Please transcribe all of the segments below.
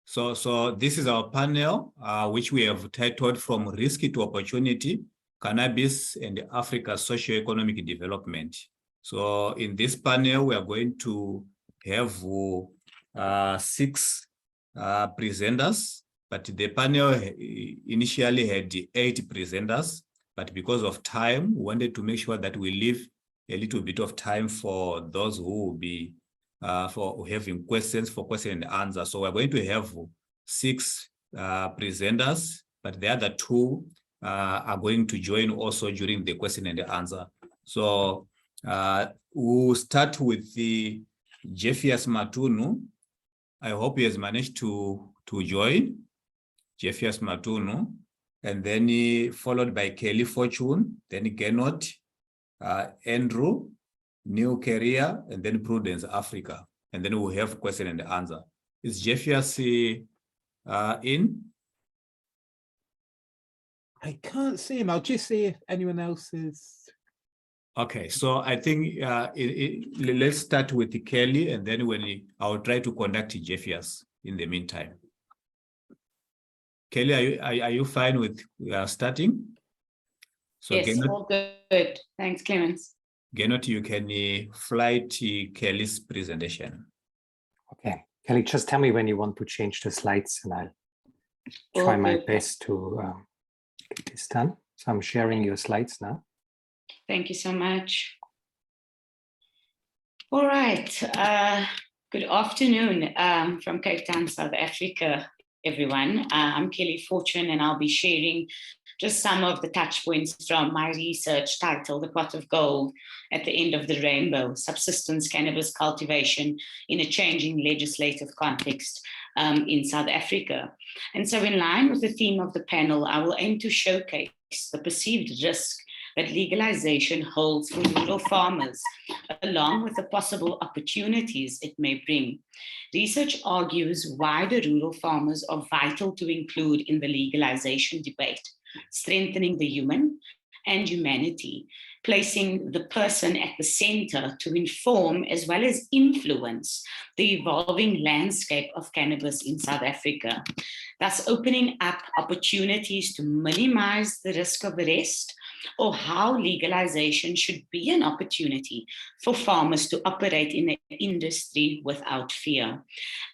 So this is our panel, which we have titled From Risk to Opportunity, Cannabis and Africa's Socio-Economic Development. So in this panel, we are going to have 6 presenters, but the panel initially had 8 presenters, but because of time, we wanted to make sure that we leave a little bit of time for those who will be for having questions, for question and answer. So we're going to have 6 presenters, but the other 2 are going to join also during the question and answer. So we'll start with the Jeffias Matunu. I hope he has managed to join. Jeffias Matunu, and then followed by Kelly Fortune, then Genot, Andrew, New Career, and then Prudence Africa. And then we'll have question and answer. Is Jeffias in? I can't see him. I'll just see if anyone else is. Okay, so I think let's start with Kelly, and then I'll try to conduct Jeffias in the meantime. Kelly, are you fine with starting? So yes, Genot, all good. Thanks, Clemens. Genot, you can fly to Kelly's presentation. Okay, Kelly, just tell me when you want to change the slides, and I'll try my best to get this done. So I'm sharing your slides now. Thank you so much. All right. Good afternoon from Cape Town, South Africa, everyone. I'm Kelly Fortune, and I'll be sharing just some of the touch points from my research titled The Pot of Gold at the End of the Rainbow, Subsistence Cannabis Cultivation in a Changing Legislative Context in South Africa. And so in line with the theme of the panel, I will aim to showcase the perceived risk that legalization holds for rural farmers, along with the possible opportunities it may bring. Research argues why the rural farmers are vital to include in the legalization debate, strengthening the human and humanity, placing the person at the center to inform as well as influence the evolving landscape of cannabis in South Africa, thus opening up opportunities to minimize the risk of arrest, or how legalization should be an opportunity for farmers to operate in the industry without fear.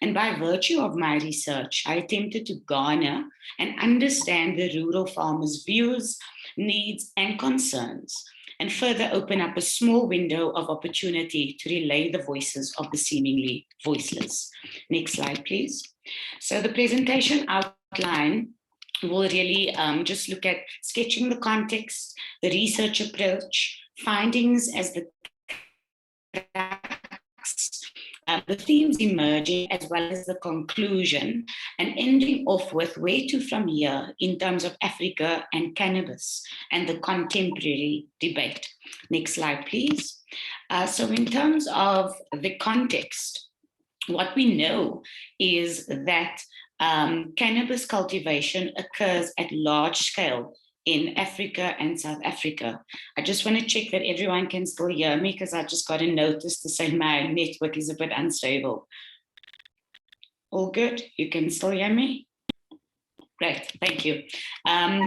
And by virtue of my research, I attempted to garner and understand the rural farmers' views, needs, and concerns, and further open up a small window of opportunity to relay the voices of the seemingly voiceless. Next slide, please. So the presentation outline will really just look at sketching the context, the research approach, findings as the themes emerging, as well as the conclusion, and ending off with where to from here in terms of Africa and cannabis and the contemporary debate. Next slide, please. So in terms of the context, what we know is that cannabis cultivation occurs at large scale in Africa and South Africa. I just want to check that everyone can still hear me, because I just got a notice to say my network is a bit unstable. All good? You can still hear me? Great, thank you.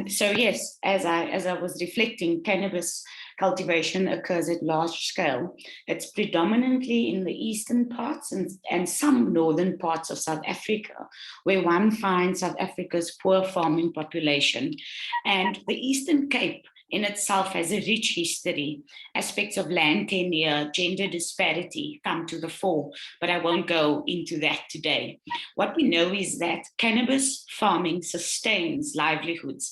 So yes, as I was reflecting, cannabis cultivation occurs at large scale. It's predominantly in the eastern parts and some northern parts of South Africa, where one finds South Africa's poor farming population. And the Eastern Cape in itself has a rich history. Aspects of land tenure, gender disparity come to the fore, but I won't go into that today. What we know is that cannabis farming sustains livelihoods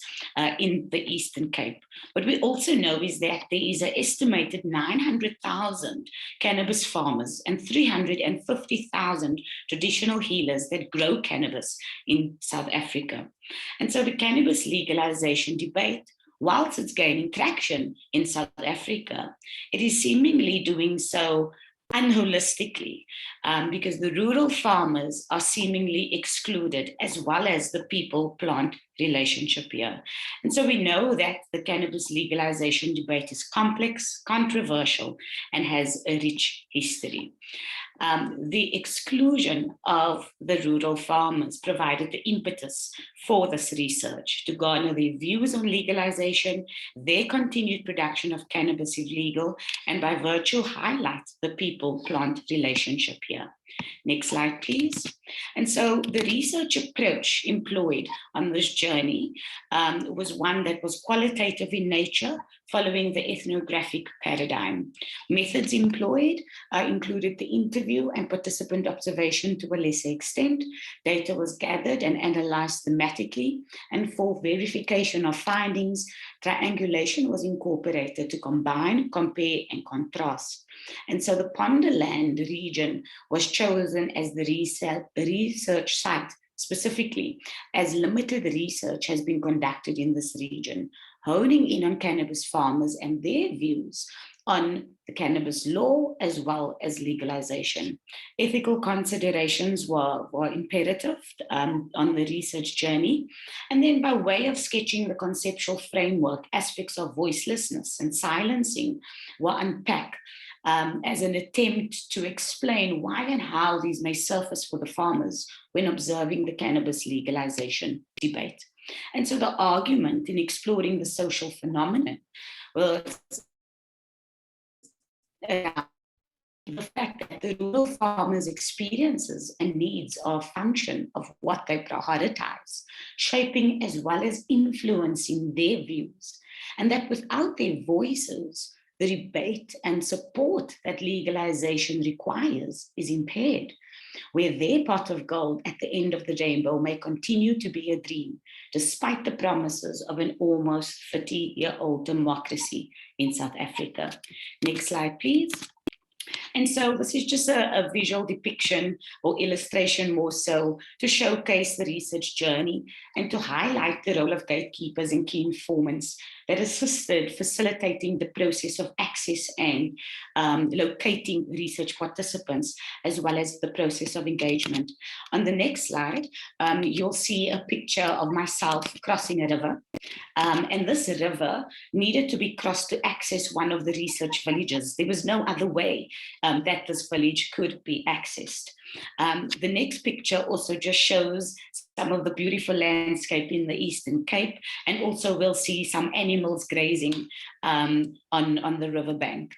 in the Eastern Cape. What we also know is that there is an estimated 900,000 cannabis farmers and 350,000 traditional healers that grow cannabis in South Africa. And so the cannabis legalization debate, whilst it's gaining traction in South Africa, it is seemingly doing so unholistically, because the rural farmers are seemingly excluded, as well as the people-plant relationship here. And so we know that the cannabis legalization debate is complex, controversial, and has a rich history. The exclusion of the rural farmers provided the impetus for this research to garner their views on legalization, their continued production of cannabis if legal, and by virtue highlight the people-plant relationship here. Next slide, please. And so the research approach employed on this journey was one that was qualitative in nature, following the ethnographic paradigm. Methods employed included the interview and participant observation to a lesser extent. Data was gathered and analyzed thematically, and for verification of findings, triangulation was incorporated to combine, compare, and contrast. And so the Ponderland region was chosen as the research site specifically, as limited research has been conducted in this region, honing in on cannabis farmers and their views on the cannabis law as well as legalization. Ethical considerations were imperative on the research journey. And then by way of sketching the conceptual framework, aspects of voicelessness and silencing were unpacked as an attempt to explain why and how these may surface for the farmers when observing the cannabis legalization debate. And so the argument in exploring the social phenomenon was the fact that the rural farmers' experiences and needs are a function of what they prioritize, shaping as well as influencing their views, and that without their voices, the debate and support that legalization requires is impaired, where their pot of gold at the end of the rainbow may continue to be a dream, despite the promises of an almost 30-year-old democracy in South Africa. Next slide, please. And so this is just a visual depiction or illustration more so to showcase the research journey and to highlight the role of gatekeepers and key informants that assisted facilitating the process of access and locating research participants, as well as the process of engagement. On the next slide, you'll see a picture of myself crossing a river. And this river needed to be crossed to access one of the research villages. There was no other way that this village could be accessed. The next picture also just shows some of the beautiful landscape in the Eastern Cape, and also we'll see some animals grazing on the riverbank.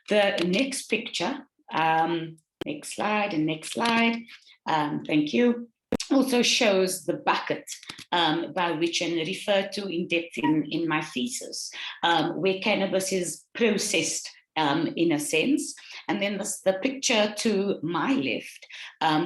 The next picture, next slide and next slide, thank you, also shows the bucket by which I refer to in depth in my thesis, where cannabis is processed in a sense. And then the picture to my left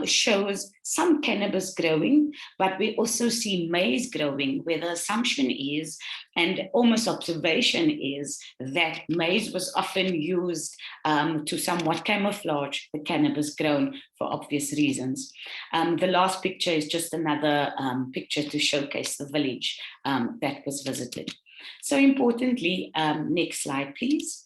shows some cannabis growing, but we also see maize growing, where the assumption is, and almost observation is, that maize was often used to somewhat camouflage the cannabis grown for obvious reasons. The last picture is just another picture to showcase the village that was visited. So importantly, next slide, please.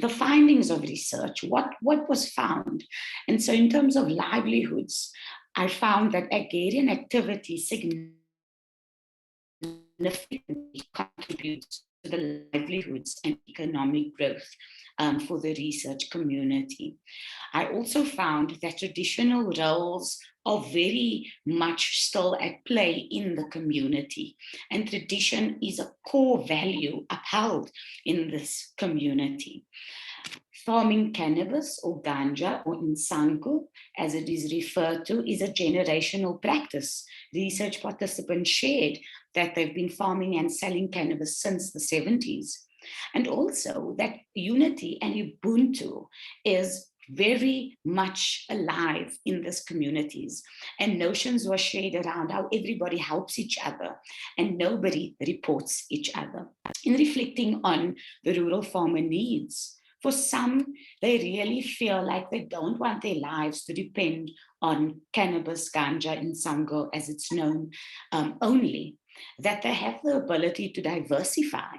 The findings of research, what was found? And so in terms of livelihoods, I found that agrarian activity significantly contributes to the livelihoods and economic growth for the research community. I also found that traditional roles are very much still at play in the community, and tradition is a core value upheld in this community. Farming cannabis or ganja, or insangu, as it is referred to, is a generational practice. Research participants shared that they've been farming and selling cannabis since the 70s. And also that unity and Ubuntu is very much alive in these communities, and notions were shared around how everybody helps each other and nobody reports each other. In reflecting on the rural farmer needs, for some, they really feel like they don't want their lives to depend on cannabis, ganja, insangu, as it's known, only, that they have the ability to diversify,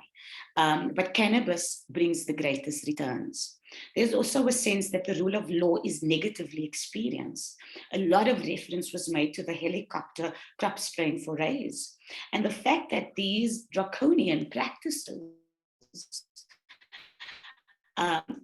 but cannabis brings the greatest returns. There's also a sense that the rule of law is negatively experienced. A lot of reference was made to the helicopter crop spraying forays, and the fact that these draconian practices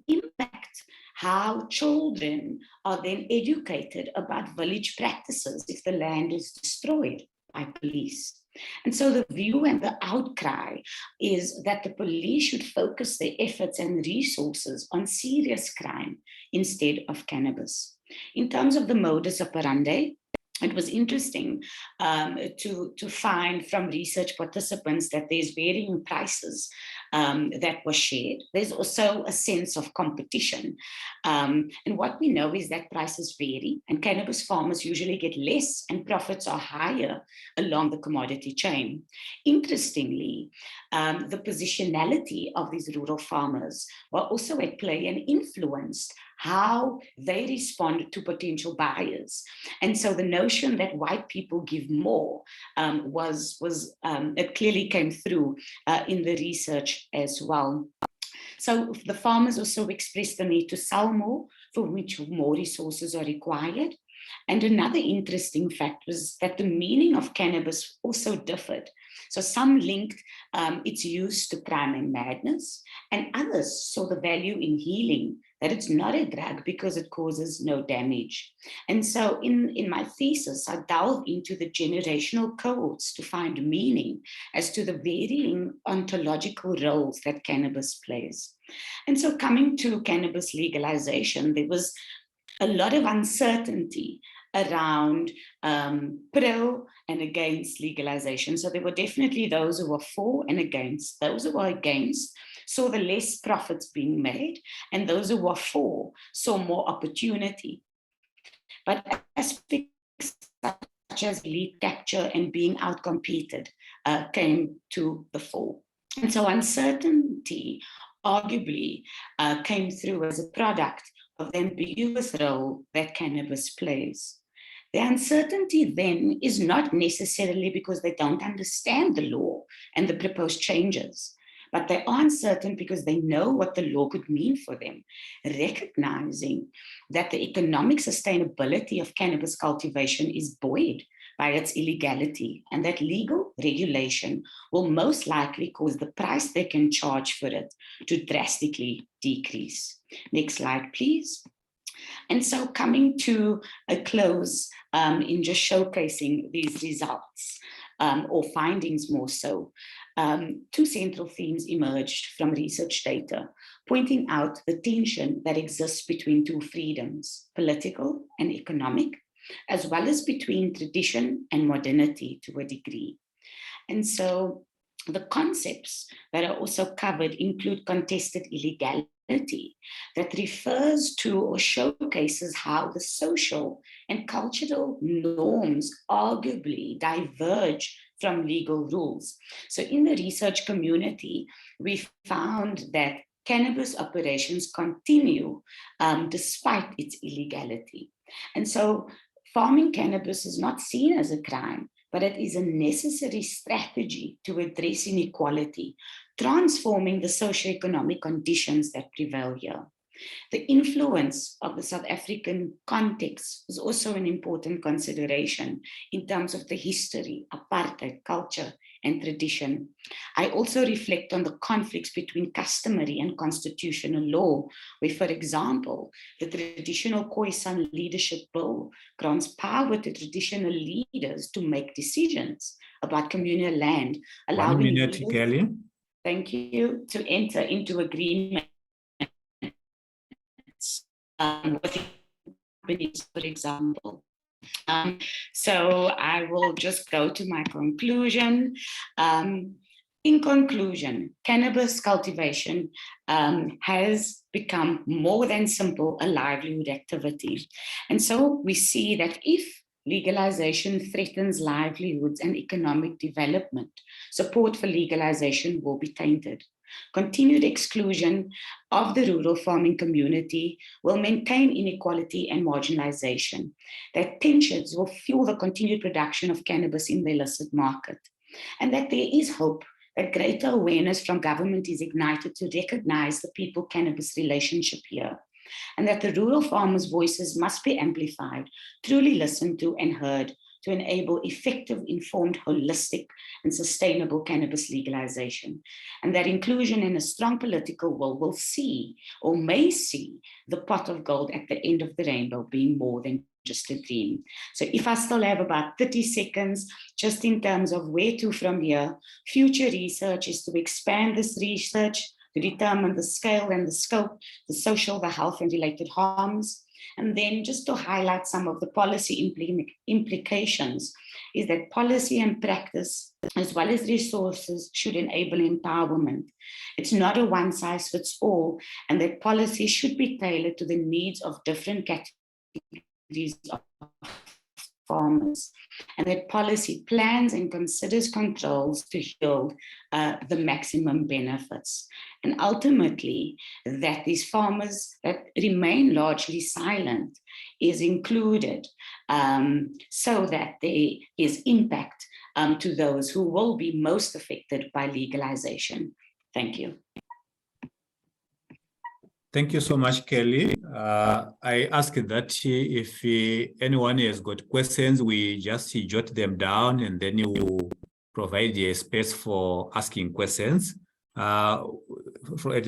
impact how children are then educated about village practices if the land is destroyed by police. And so the view and the outcry is that the police should focus their efforts and resources on serious crime instead of cannabis. In terms of the modus operandi, it was interesting to find from research participants that there's varying prices that were shared. There's also a sense of competition. And what we know is that prices vary, and cannabis farmers usually get less and profits are higher along the commodity chain. Interestingly, the positionality of these rural farmers were also at play and influenced how they respond to potential buyers. And so the notion that white people give more it clearly came through in the research as well. So the farmers also expressed the need to sell more, for which more resources are required. And another interesting fact was that the meaning of cannabis also differed. So some linked its use to crime and madness, and others saw the value in healing, that it's not a drug because it causes no damage. And so in my thesis, I delved into the generational cohorts to find meaning as to the varying ontological roles that cannabis plays. And so coming to cannabis legalization, there was a lot of uncertainty around pro and against legalization. So there were definitely those who were for and against. Those who were against saw the less profits being made, and those who were for saw more opportunity. But aspects such as lead capture and being outcompeted came to the fore. And so uncertainty arguably came through as a product of the ambiguous role that cannabis plays. The uncertainty then is not necessarily because they don't understand the law and the proposed changes, but they are uncertain because they know what the law could mean for them, recognizing that the economic sustainability of cannabis cultivation is buoyed by its illegality, and that legal regulation will most likely cause the price they can charge for it to drastically decrease. Next slide, please. And so coming to a close in just showcasing these results or findings more so, two central themes emerged from research data, pointing out the tension that exists between two freedoms, political and economic, as well as between tradition and modernity to a degree. And so the concepts that are also covered include contested illegality, that refers to or showcases how the social and cultural norms arguably diverge from legal rules. So in the research community, we found that cannabis operations continue despite its illegality. And so farming cannabis is not seen as a crime, but it is a necessary strategy to address inequality, transforming the socioeconomic conditions that prevail here. The influence of the South African context is also an important consideration in terms of the history, apartheid, culture, and tradition. I also reflect on the conflicts between customary and constitutional law, where, for example, the traditional Khoisan leadership bill grants power to traditional leaders to make decisions about communal land, allowing 1 minute, Kelly. Thank you, to enter into agreement with companies, for example. So I will just go to my conclusion. In conclusion, cannabis cultivation has become more than simple a livelihood activity. And so we see that if legalization threatens livelihoods and economic development, support for legalization will be tainted. Continued exclusion of the rural farming community will maintain inequality and marginalization. That tensions will fuel the continued production of cannabis in the illicit market. And that there is hope that greater awareness from government is ignited to recognize the people-cannabis relationship here. And that the rural farmers' voices must be amplified, truly listened to and heard to enable effective, informed, holistic, and sustainable cannabis legalization. And that inclusion in a strong political will see, or may see, the pot of gold at the end of the rainbow being more than just a dream. So if I still have about 30 seconds, just in terms of where to from here, future research is to expand this research to determine the scale and the scope, the social, the health, and related harms. And then just to highlight some of the policy implications is that policy and practice, as well as resources, should enable empowerment. It's not a one-size-fits-all, and that policy should be tailored to the needs of different categories of farmers, and that policy plans and considers controls to yield the maximum benefits. And ultimately, that these farmers that remain largely silent is included, so that there is impact to those who will be most affected by legalization. Thank you. Thank you so much, Kelly. I ask that if anyone has got questions, we just jot them down and then you provide a space for asking questions. At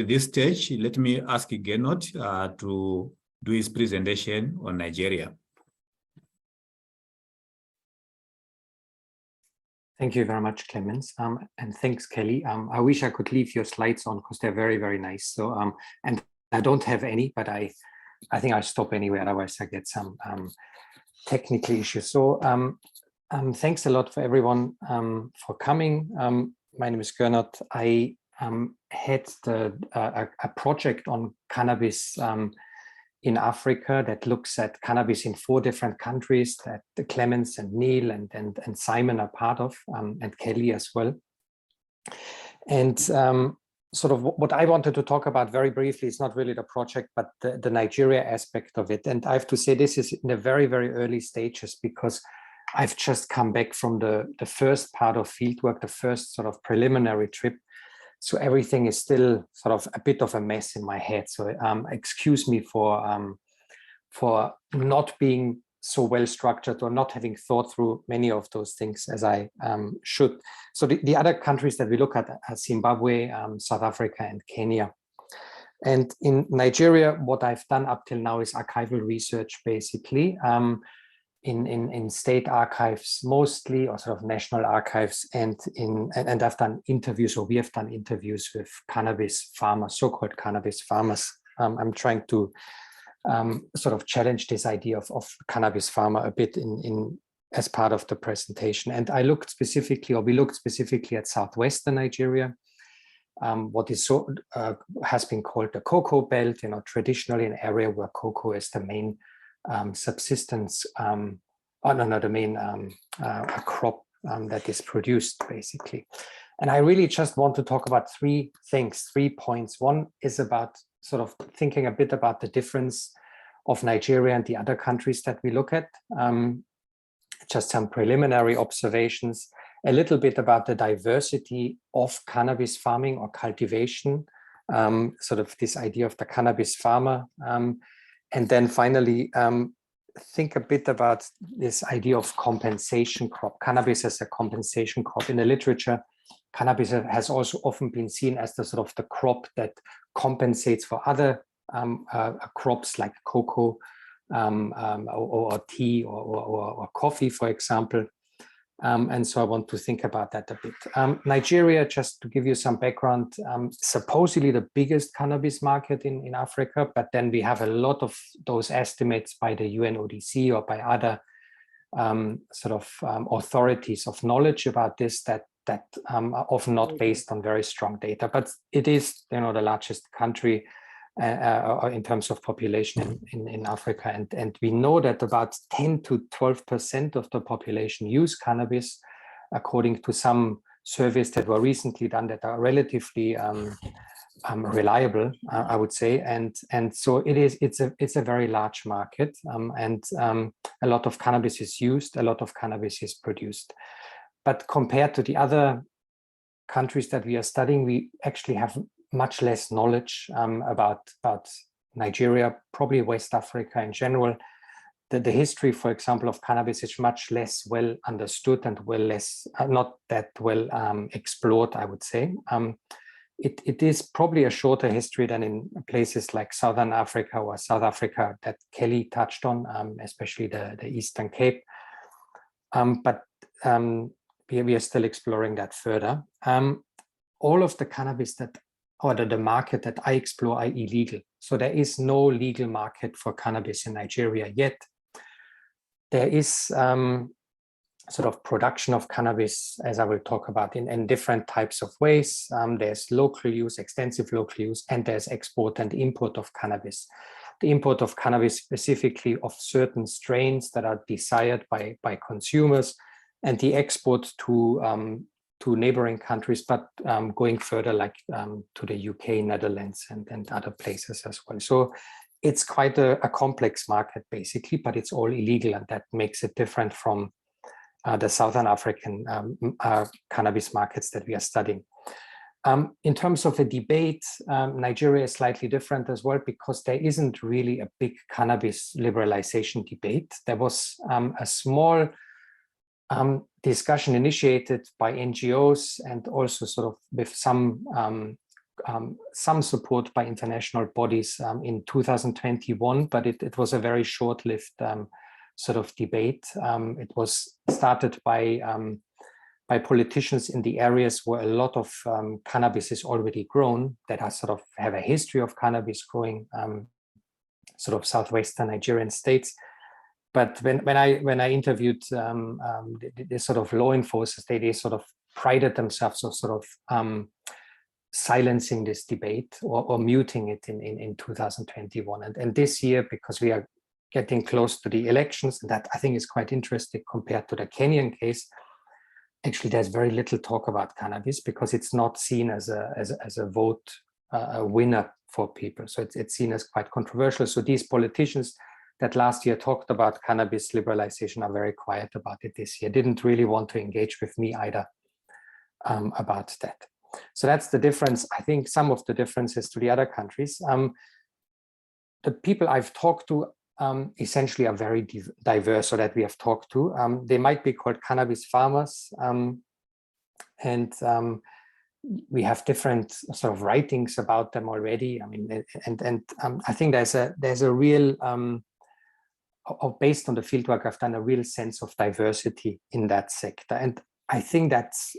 this stage, let me ask Genot to do his presentation on Nigeria. Thank you very much, Clemens. And thanks, Kelly. I wish I could leave your slides on because they're very, very nice. So, and I don't have any, but I think I'll stop anyway, otherwise I get some technical issues. So thanks a lot for everyone for coming. My name is Gernot. I had a project on cannabis in Africa that looks at cannabis in 4 different countries that Clemens and Neil and Simon are part of, and Kelly as well. And sort of what I wanted to talk about very briefly is not really the project, but the Nigeria aspect of it. And I have to say this is in the very, very early stages because I've just come back from the first part of fieldwork, the first sort of preliminary trip. So everything is still sort of a bit of a mess in my head. So excuse me for not being so well structured or not having thought through many of those things as I should. So the other countries that we look at are Zimbabwe, South Africa, and Kenya. And in Nigeria, what I've done up till now is archival research, basically, in state archives mostly, or sort of national archives, and I've done interviews, or we have done interviews with cannabis farmers, so-called cannabis farmers. I'm trying to sort of challenge this idea of cannabis farmer a bit in as part of the presentation. And I looked specifically, or we looked specifically at southwestern Nigeria, what is has been called the cocoa belt, traditionally an area where cocoa is the main subsistence, the main crop that is produced, basically. And I really just want to talk about 3 things, 3 points. One is about sort of thinking a bit about the difference of Nigeria and the other countries that we look at. Just some preliminary observations, a little bit about the diversity of cannabis farming or cultivation, sort of this idea of the cannabis farmer. And then finally, think a bit about this idea of compensation crop. Cannabis as a compensation crop. In the literature, cannabis has also often been seen as the sort of the crop that compensates for other crops like cocoa or tea or coffee, for example. And so I want to think about that a bit. Nigeria, just to give you some background, supposedly the biggest cannabis market in Africa, but then we have a lot of those estimates by the UNODC or by other sort of authorities of knowledge about this that are often not based on very strong data. But it is, the largest country in terms of population in Africa. And we know that about 10 to 12% of the population use cannabis, according to some surveys that were recently done that are relatively reliable, I would say. And so it's a very large market, and a lot of cannabis is used, a lot of cannabis is produced. But compared to the other countries that we are studying, we actually have much less knowledge about Nigeria, probably West Africa in general, the history, for example, of cannabis is much less well understood and not that well explored, I would say. It is probably a shorter history than in places like Southern Africa or South Africa that Kelly touched on, especially the Eastern Cape. But we are still exploring that further. All of the cannabis the market that I explore are illegal. So there is no legal market for cannabis in Nigeria yet. There is sort of production of cannabis, as I will talk about, in different types of ways. There's local use, extensive local use, and there's export and import of cannabis. The import of cannabis specifically of certain strains that are desired by consumers, and the export to neighboring countries, but going further, like to the UK, Netherlands, and other places as well. So it's quite a complex market, basically, but it's all illegal, and that makes it different from the Southern African cannabis markets that we are studying. In terms of a debate, Nigeria is slightly different as well, because there isn't really a big cannabis liberalization debate. There was a small discussion initiated by NGOs and also sort of with some support by international bodies in 2021, but it was a very short-lived sort of debate. It was started by politicians in the areas where a lot of cannabis is already grown, that are sort of have a history of cannabis growing, sort of southwestern Nigerian states. But when I interviewed the sort of law enforcers, they sort of prided themselves of sort of silencing this debate or muting it in 2021. And this year, because we are getting close to the elections, and that I think is quite interesting compared to the Kenyan case, actually there's very little talk about cannabis because it's not seen as a vote a winner for people. So it's seen as quite controversial. So these politicians that last year talked about cannabis liberalization are very quiet about it this year, didn't really want to engage with me either about that. So that's the difference. I think some of the differences to the other countries. The people I've talked to essentially are very diverse, or that we have talked to. They might be called cannabis farmers, and we have different sort of writings about them already. I mean, and I think there's a real, based on the fieldwork I've done, a real sense of diversity in that sector, and I think that's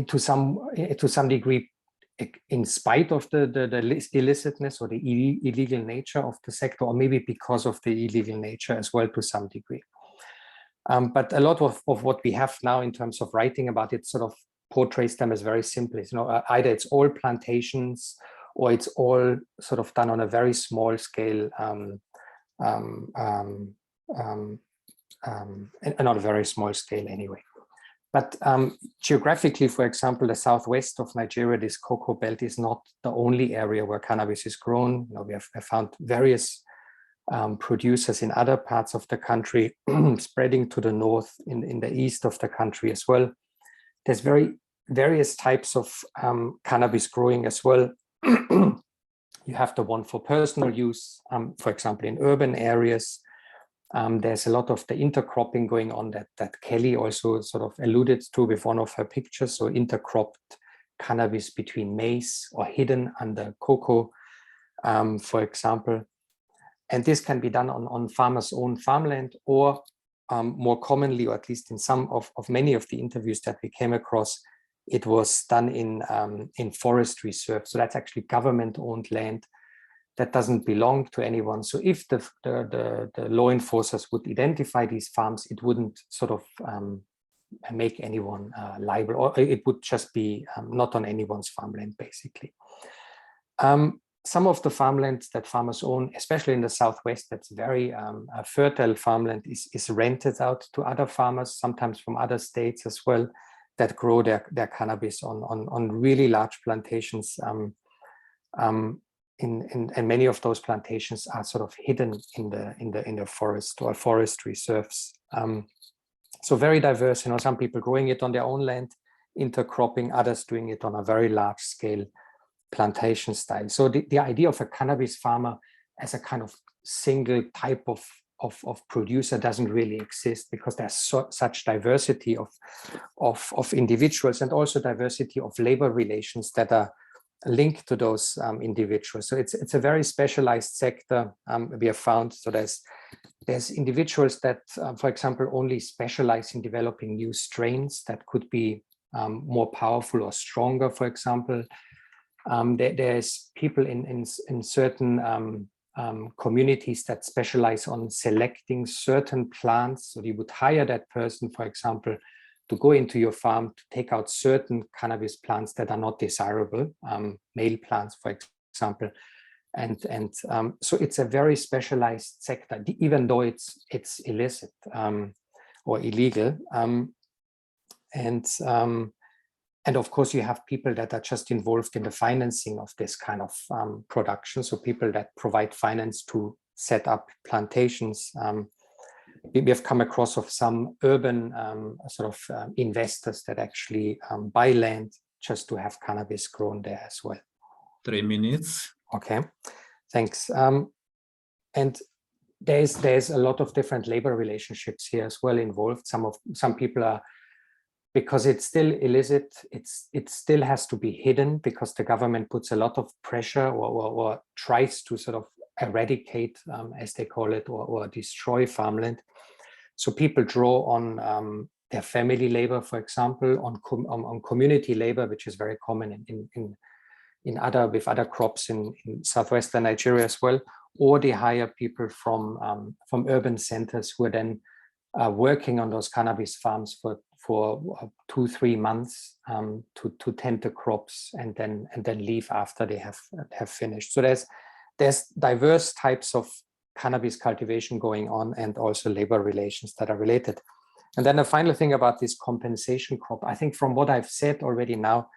to some degree, in spite of the illicitness or the illegal nature of the sector, or maybe because of the illegal nature as well to some degree. But a lot of what we have now in terms of writing about it sort of portrays them as very simple. You know, either it's all plantations or it's all sort of done on a very small scale, not a very small scale anyway. But geographically, for example, the southwest of Nigeria, this cocoa belt is not the only area where cannabis is grown. You know, we have found various producers in other parts of the country, spreading to the north, in the east of the country as well. There's various types of cannabis growing as well. You have the one for personal use, for example, in urban areas. There's a lot of the intercropping going on that Kelly also sort of alluded to with one of her pictures. So intercropped cannabis between maize or hidden under cocoa, for example. And this can be done on farmers' own farmland, or more commonly, or at least in some of many of the interviews that we came across, it was done in forest reserve. So that's actually government-owned land that doesn't belong to anyone. So if the law enforcers would identify these farms, it wouldn't sort of make anyone liable, or it would just be not on anyone's farmland, basically. Some of the farmland that farmers own, especially in the southwest, that's very fertile farmland, is rented out to other farmers, sometimes from other states as well, that grow their cannabis on really large plantations. And many of those plantations are sort of hidden in the forest or forest reserves. So very diverse. You know, some people growing it on their own land, intercropping, others doing it on a very large scale plantation style. So the idea of a cannabis farmer as a kind of single type of producer doesn't really exist, because there's such diversity of individuals, and also diversity of labor relations that are linked to those individuals. So it's a very specialized sector, we have found. So there's individuals that, for example, only specialize in developing new strains that could be more powerful or stronger, for example. There's people in certain communities that specialize on selecting certain plants. So you would hire that person, for example, to go into your farm to take out certain cannabis plants that are not desirable, male plants, for example. And so it's a very specialized sector, even though it's illicit or illegal. And of course, you have people that are just involved in the financing of this kind of production. So people that provide finance to set up plantations. We have come across of some urban investors that actually buy land just to have cannabis grown there as well. 3 minutes. Okay, thanks. And there's a lot of different labor relationships here as well involved. Some people are, because it's still illicit, it still has to be hidden, because the government puts a lot of pressure or tries to sort of eradicate, as they call it, or destroy farmland. So people draw on their family labor, for example, on community labor, which is very common with other crops in southwestern Nigeria as well, or they hire people from urban centers who are then working on those cannabis farms for 2-3 months to tend the crops and then leave after they have finished. So there's diverse types of cannabis cultivation going on, and also labor relations that are related. And then the final thing about this compensation crop, I think from what I've said already now,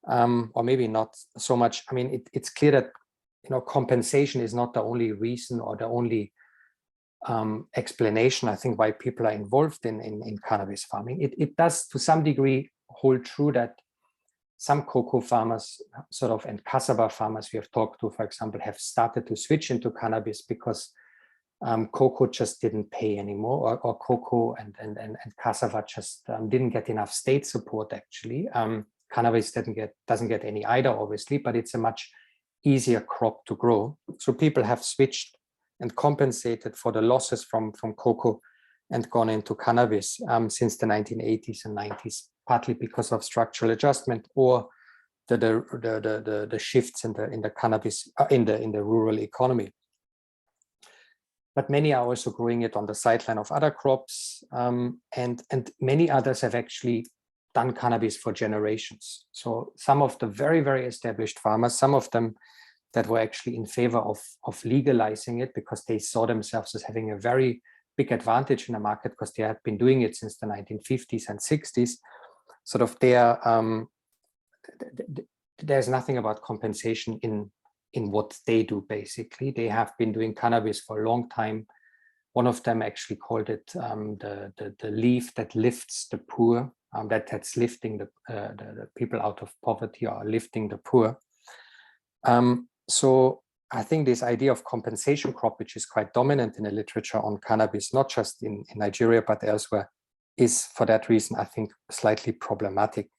or maybe not so much, I mean, it's clear that compensation is not the only reason or the only explanation, I think, why people are involved in cannabis farming. It does to some degree hold true that some cocoa farmers and cassava farmers we have talked to, for example, have started to switch into cannabis because cocoa just didn't pay anymore, or cocoa and cassava just didn't get enough state support, actually. Cannabis doesn't get any either, obviously, but it's a much easier crop to grow. So people have switched and compensated for the losses from cocoa and gone into cannabis since the 1980s and 90s, partly because of structural adjustment or the shifts in the cannabis in the rural economy. But many are also growing it on the sideline of other crops, and many others have actually done cannabis for generations. So some of the very, very established farmers, some of them that were actually in favor of legalizing it because they saw themselves as having a very big advantage in the market because they had been doing it since the 1950s and 60s. Sort of there's nothing about compensation in what they do, basically. They have been doing cannabis for a long time. One of them actually called it the leaf that lifts the poor, that's lifting the people out of poverty or lifting the poor. So I think this idea of compensation crop, which is quite dominant in the literature on cannabis, not just in Nigeria, but elsewhere, is for that reason, I think, slightly problematic.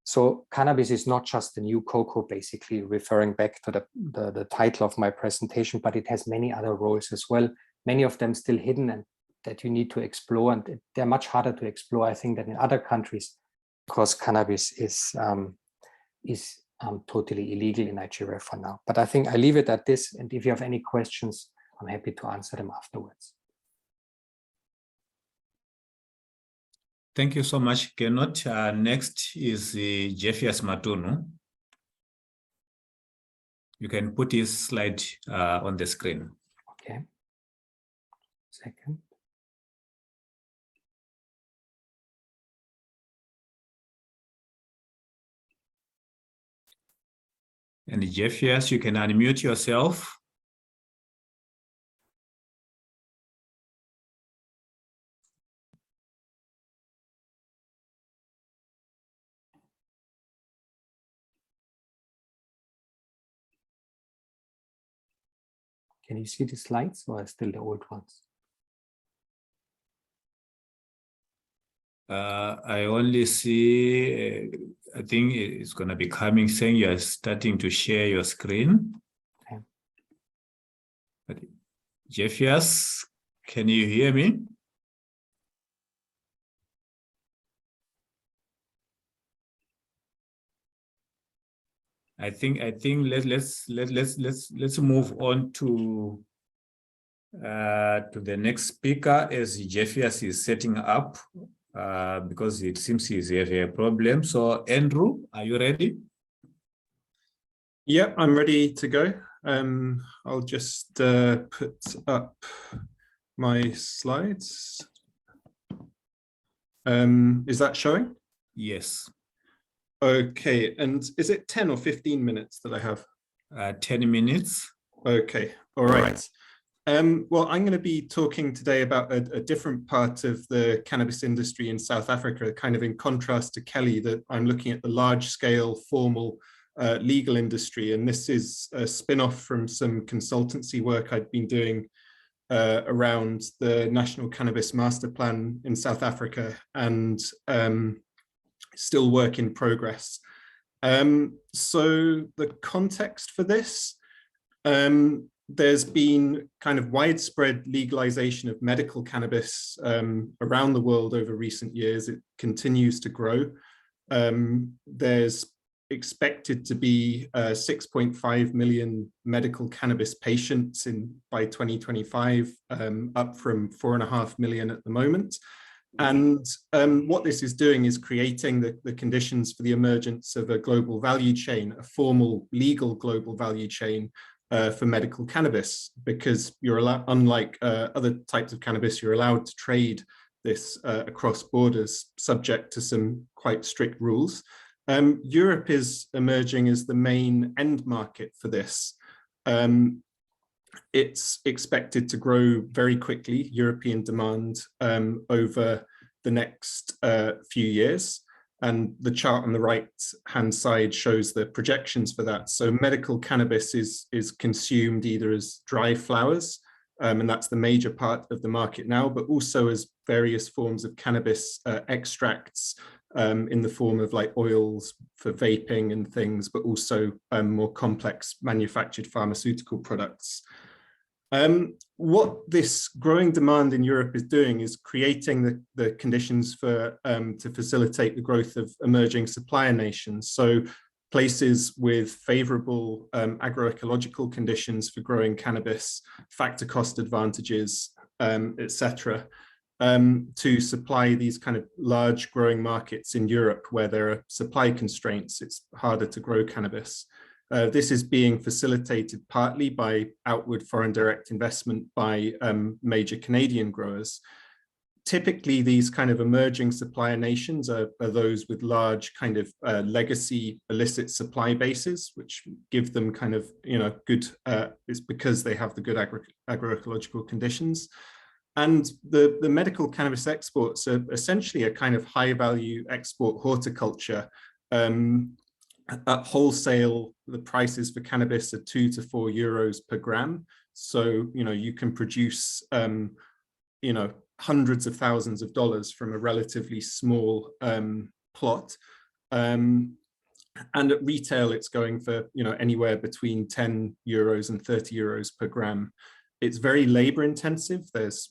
So cannabis is not just the new cocoa, basically, referring back to the title of my presentation, but it has many other roles as well, many of them still hidden and that you need to explore. And they're much harder to explore, I think, than in other countries, because cannabis is totally illegal in Nigeria for now. But I think I leave it at this. And if you have any questions, I'm happy to answer them afterwards. Thank you so much, Kenot. Next is Jeffias Matunu. You can put his slide on the screen. Okay. Second. And Jeffias, you can unmute yourself. Can you see the slides or are still the old ones? I only see, I think it's going to be coming saying you're starting to share your screen. Okay. But Jeffias, can you hear me? I think let's move on to the next speaker as Jeffias is setting up because it seems he's having a problem. So Andrew, are you ready? Yeah, I'm ready to go. I'll just put up my slides. Is that showing? Yes. Okay, and is it 10 or 15 minutes that I have? 10 minutes. Okay, all right. Well, I'm going to be talking today about a different part of the cannabis industry in South Africa, kind of in contrast to Kelly, that I'm looking at the large-scale formal legal industry, and this is a spin-off from some consultancy work I'd been doing around the National Cannabis Master Plan in South Africa, and still work in progress. So the context for this, there's been kind of widespread legalization of medical cannabis around the world over recent years. It continues to grow. There's expected to be 6.5 million medical cannabis patients by 2025, up from 4.5 million at the moment. And what this is doing is creating the conditions for the emergence of a global value chain, a formal legal global value chain for medical cannabis, because you're allowed, unlike other types of cannabis, you're allowed to trade this across borders, subject to some quite strict rules. Europe is emerging as the main end market for this. It's expected to grow very quickly, European demand, over the next few years. And the chart on the right-hand side shows the projections for that. So medical cannabis is consumed either as dry flowers, and that's the major part of the market now, but also as various forms of cannabis extracts in the form of like oils for vaping and things, but also more complex manufactured pharmaceutical products. What this growing demand in Europe is doing is creating the conditions for to facilitate the growth of emerging supplier nations. So places with favorable agroecological conditions for growing cannabis, factor cost advantages, etc., to supply these kind of large growing markets in Europe where there are supply constraints. It's harder to grow cannabis. This is being facilitated partly by outward foreign direct investment by major Canadian growers. Typically, these kind of emerging supplier nations are those with large kind of legacy illicit supply bases, which give them kind of, good, it's because they have the good agroecological conditions. And the medical cannabis exports are essentially a kind of high value export horticulture. At wholesale, the prices for cannabis are 2 to 4 euros per gram. So, you can produce, hundreds of thousands of dollars from a relatively small plot. And at retail, it's going for, anywhere between 10 euros and 30 euros per gram. It's very labor intensive. There's,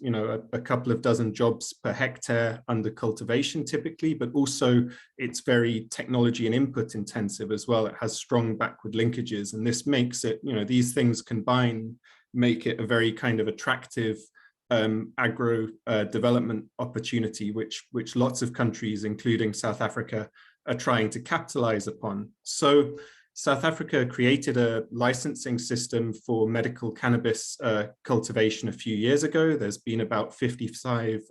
a couple of dozen jobs per hectare under cultivation typically, but also it's very technology and input intensive as well. It has strong backward linkages, and this makes it, these things combined make it a very kind of attractive agro development opportunity, which lots of countries, including South Africa, are trying to capitalize upon. So South Africa created a licensing system for medical cannabis cultivation a few years ago. There's been about 55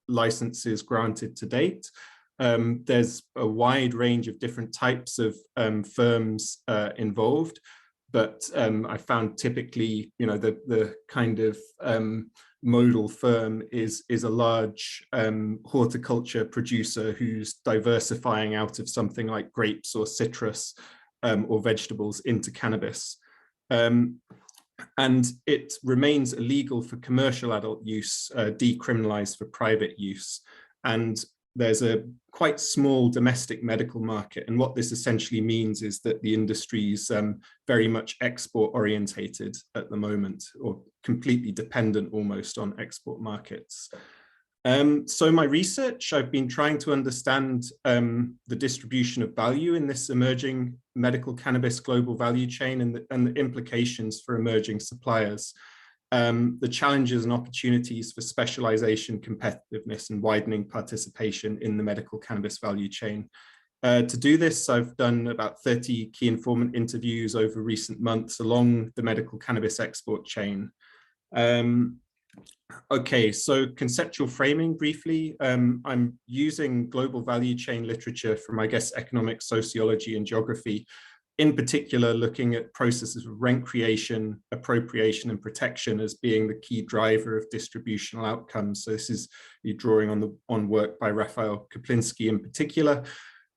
licenses granted to date. There's a wide range of different types of firms involved, but I found typically, the kind of modal firm is a large horticulture producer who's diversifying out of something like grapes or citrus or vegetables into cannabis. and it remains illegal for commercial adult use, decriminalized for private use. And there's a quite small domestic medical market. And what this essentially means is that the industry is very much export orientated at the moment, or completely dependent almost on export markets. So my research, I've been trying to understand the distribution of value in this emerging medical cannabis global value chain, and the implications for emerging suppliers, the challenges and opportunities for specialization, competitiveness, and widening participation in the medical cannabis value chain. To do this, I've done about 30 key informant interviews over recent months along the medical cannabis export chain. Okay, so conceptual framing briefly. I'm using global value chain literature from, I guess, economic sociology and geography, in particular looking at processes of rent creation, appropriation, and protection as being the key driver of distributional outcomes. So this is you're drawing on work by Raphael Kaplinski in particular.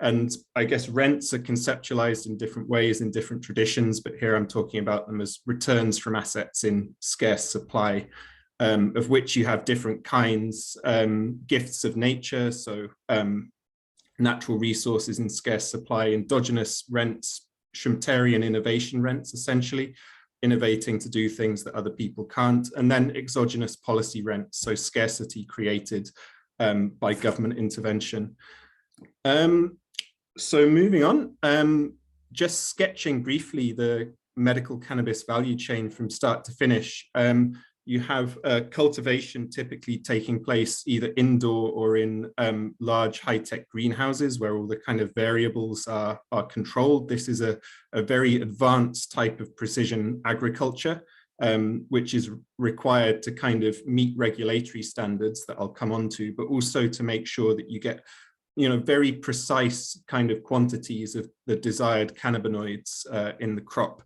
And I guess rents are conceptualized in different ways in different traditions, but here I'm talking about them as returns from assets in scarce supply, of which you have different kinds, gifts of nature, so natural resources in scarce supply, endogenous rents, Schumpeterian innovation rents, essentially, innovating to do things that other people can't, and then exogenous policy rents, so scarcity created by government intervention. So moving on, just sketching briefly the medical cannabis value chain from start to finish. You have cultivation typically taking place either indoor or in large high-tech greenhouses where all the kind of variables are controlled. This is a very advanced type of precision agriculture, which is required to kind of meet regulatory standards that I'll come on to, but also to make sure that you get, you know, very precise kind of quantities of the desired cannabinoids in the crop.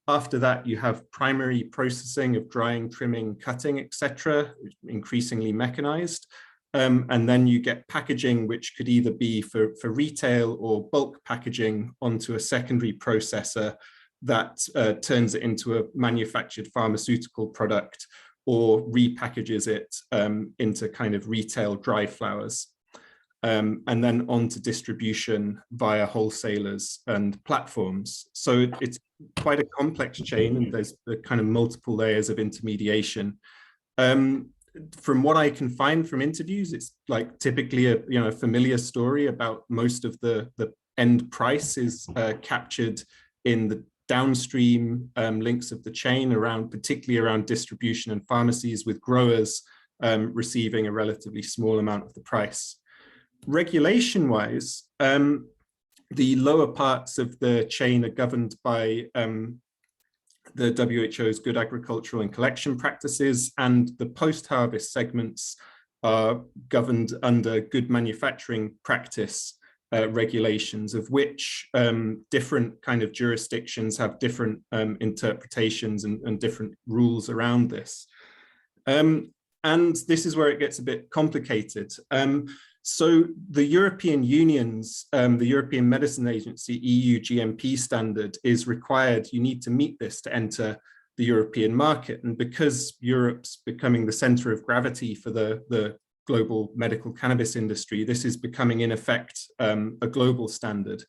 After that, you have primary processing of drying, trimming, cutting, etc., increasingly mechanized. And then you get packaging, which could either be for retail or bulk packaging onto a secondary processor that turns it into a manufactured pharmaceutical product or repackages it into kind of retail dry flowers. And then on to distribution via wholesalers and platforms. So it's quite a complex chain, and there's the kind of multiple layers of intermediation. From what I can find from interviews, it's like typically a familiar story about most of the end price is captured in the downstream links of the chain, particularly around distribution and pharmacies, with growers receiving a relatively small amount of the price. Regulation-wise, the lower parts of the chain are governed by the WHO's good agricultural and collection practices, and the post-harvest segments are governed under good manufacturing practice regulations, of which different kind of jurisdictions have different interpretations and different rules around this. And this is where it gets a bit complicated. So the European Union's, the European Medicine Agency, EU GMP standard is required. You need to meet this to enter the European market. And because Europe's becoming the center of gravity for the global medical cannabis industry, this is becoming in effect a global standard.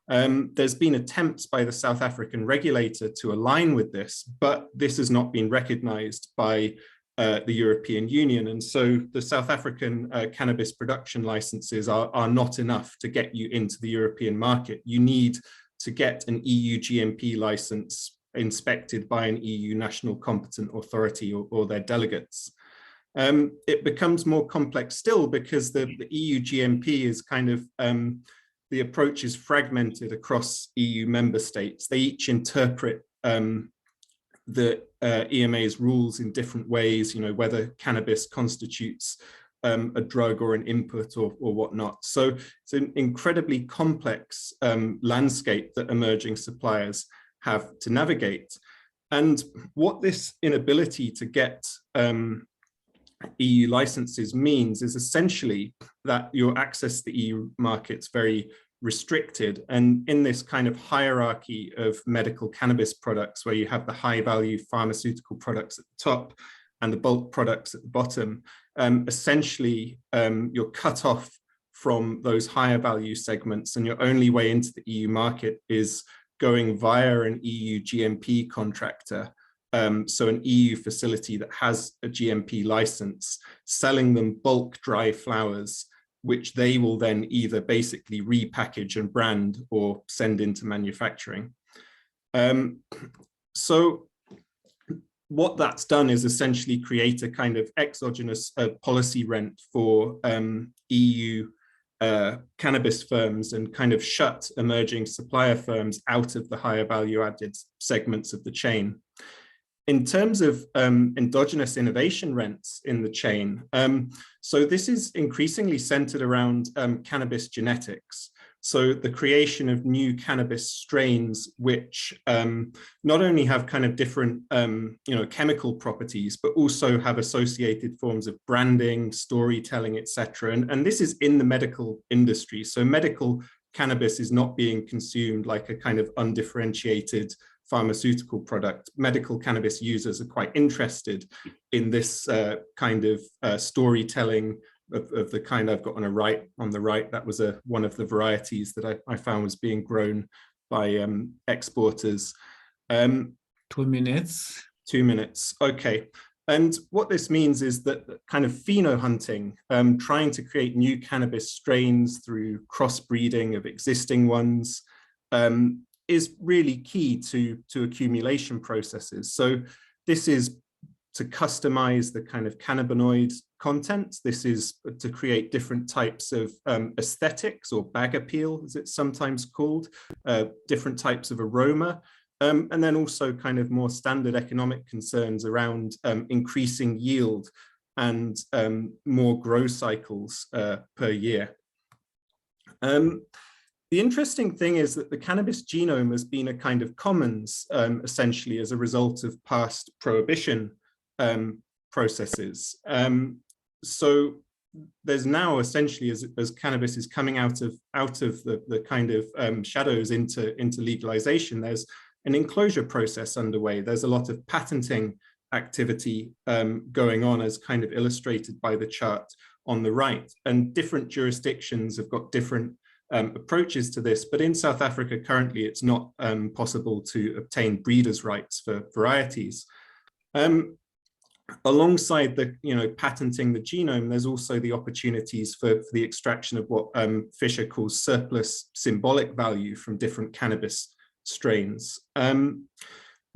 There's been attempts by the South African regulator to align with this, but this has not been recognized by the European Union. And so the South African cannabis production licenses are not enough to get you into the European market. You need to get an EU GMP license inspected by an EU national competent authority or their delegates. It becomes more complex still because the EU GMP is kind of, the approach is fragmented across EU member states. They each interpret the EMA's rules in different ways, whether cannabis constitutes a drug or an input or whatnot. So it's an incredibly complex landscape that emerging suppliers have to navigate. And what this inability to get EU licenses means is essentially that your access to the EU market's very restricted. And in this kind of hierarchy of medical cannabis products, where you have the high value pharmaceutical products at the top and the bulk products at the bottom, essentially you're cut off from those higher value segments, and your only way into the EU market is going via an EU GMP contractor. So an EU facility that has a GMP license, selling them bulk dry flowers, which they will then either basically repackage and brand or send into manufacturing. So what that's done is essentially create a kind of exogenous policy rent for EU cannabis firms, and kind of shut emerging supplier firms out of the higher value added segments of the chain. In terms of endogenous innovation rents in the chain, so this is increasingly centered around cannabis genetics. So the creation of new cannabis strains, which not only have kind of different chemical properties, but also have associated forms of branding, storytelling, etc. And this is in the medical industry. So medical cannabis is not being consumed like a kind of undifferentiated pharmaceutical product. Medical cannabis users are quite interested in this kind of storytelling of the kind I've got on the right. That was one of the varieties that I found was being grown by exporters. 2 minutes. 2 minutes, okay. And what this means is that kind of pheno-hunting, trying to create new cannabis strains through crossbreeding of existing ones, is really key to accumulation processes. So this is to customize the kind of cannabinoid content. This is to create different types of aesthetics, or bag appeal, as it's sometimes called, different types of aroma, and then also kind of more standard economic concerns around increasing yield and more grow cycles per year. The interesting thing is that the cannabis genome has been a kind of commons, essentially, as a result of past prohibition processes. So there's now essentially, as cannabis is coming out of the kind of shadows into legalization, there's an enclosure process underway. There's a lot of patenting activity going on, as kind of illustrated by the chart on the right. And different jurisdictions have got different approaches to this, but in South Africa currently it's not possible to obtain breeders' rights for varieties. Alongside the patenting the genome, there's also the opportunities for the extraction of what Fisher calls surplus symbolic value from different cannabis strains.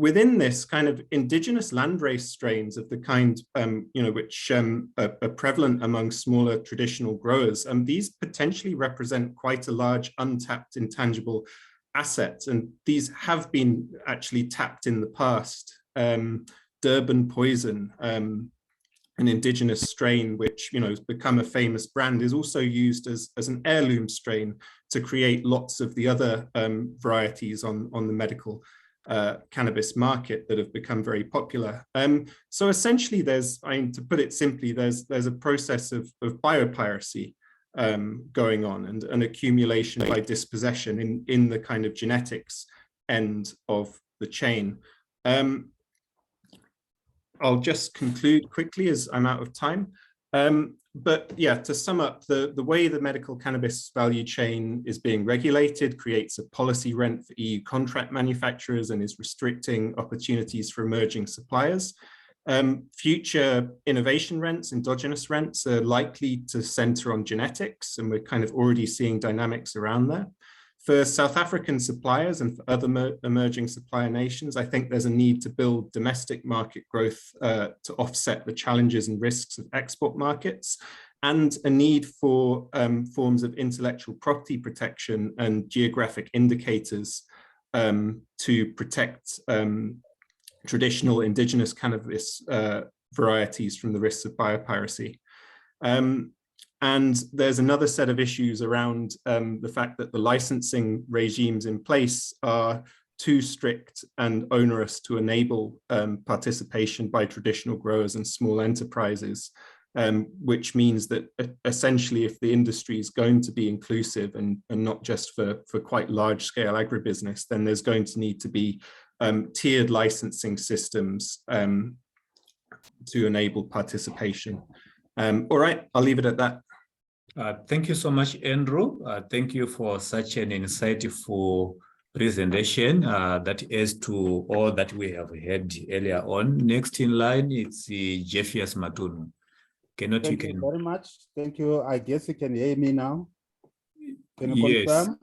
Within this, kind of indigenous landrace strains of the kind which are prevalent among smaller traditional growers, these potentially represent quite a large untapped intangible asset, and these have been actually tapped in the past. Durban Poison, an indigenous strain which has become a famous brand, is also used as an heirloom strain to create lots of the other varieties on the medical cannabis market that have become very popular. So essentially, to put it simply, there's a process of biopiracy going on, and an accumulation by dispossession in the kind of genetics end of the chain. I'll just conclude quickly as I'm out of time. But yeah, to sum up, the way the medical cannabis value chain is being regulated creates a policy rent for EU contract manufacturers and is restricting opportunities for emerging suppliers. Future innovation rents, endogenous rents, are likely to center on genetics, and we're kind of already seeing dynamics around there. For South African suppliers and for other emerging supplier nations, I think there's a need to build domestic market growth to offset the challenges and risks of export markets, and a need for forms of intellectual property protection and geographic indicators to protect traditional indigenous cannabis varieties from the risks of biopiracy. And there's another set of issues around the fact that the licensing regimes in place are too strict and onerous to enable participation by traditional growers and small enterprises. which means that essentially if the industry is going to be inclusive and not just for quite large scale agribusiness, then there's going to need to be tiered licensing systems to enable participation. All right, I'll leave it at that. Thank you so much, Andrew. Thank you for such an insightful presentation that adds to all that we have heard earlier on. Next in line, it's Jeffias Matunu. Thank you very much. Thank you. I guess you can hear me now. Can you Yes. confirm?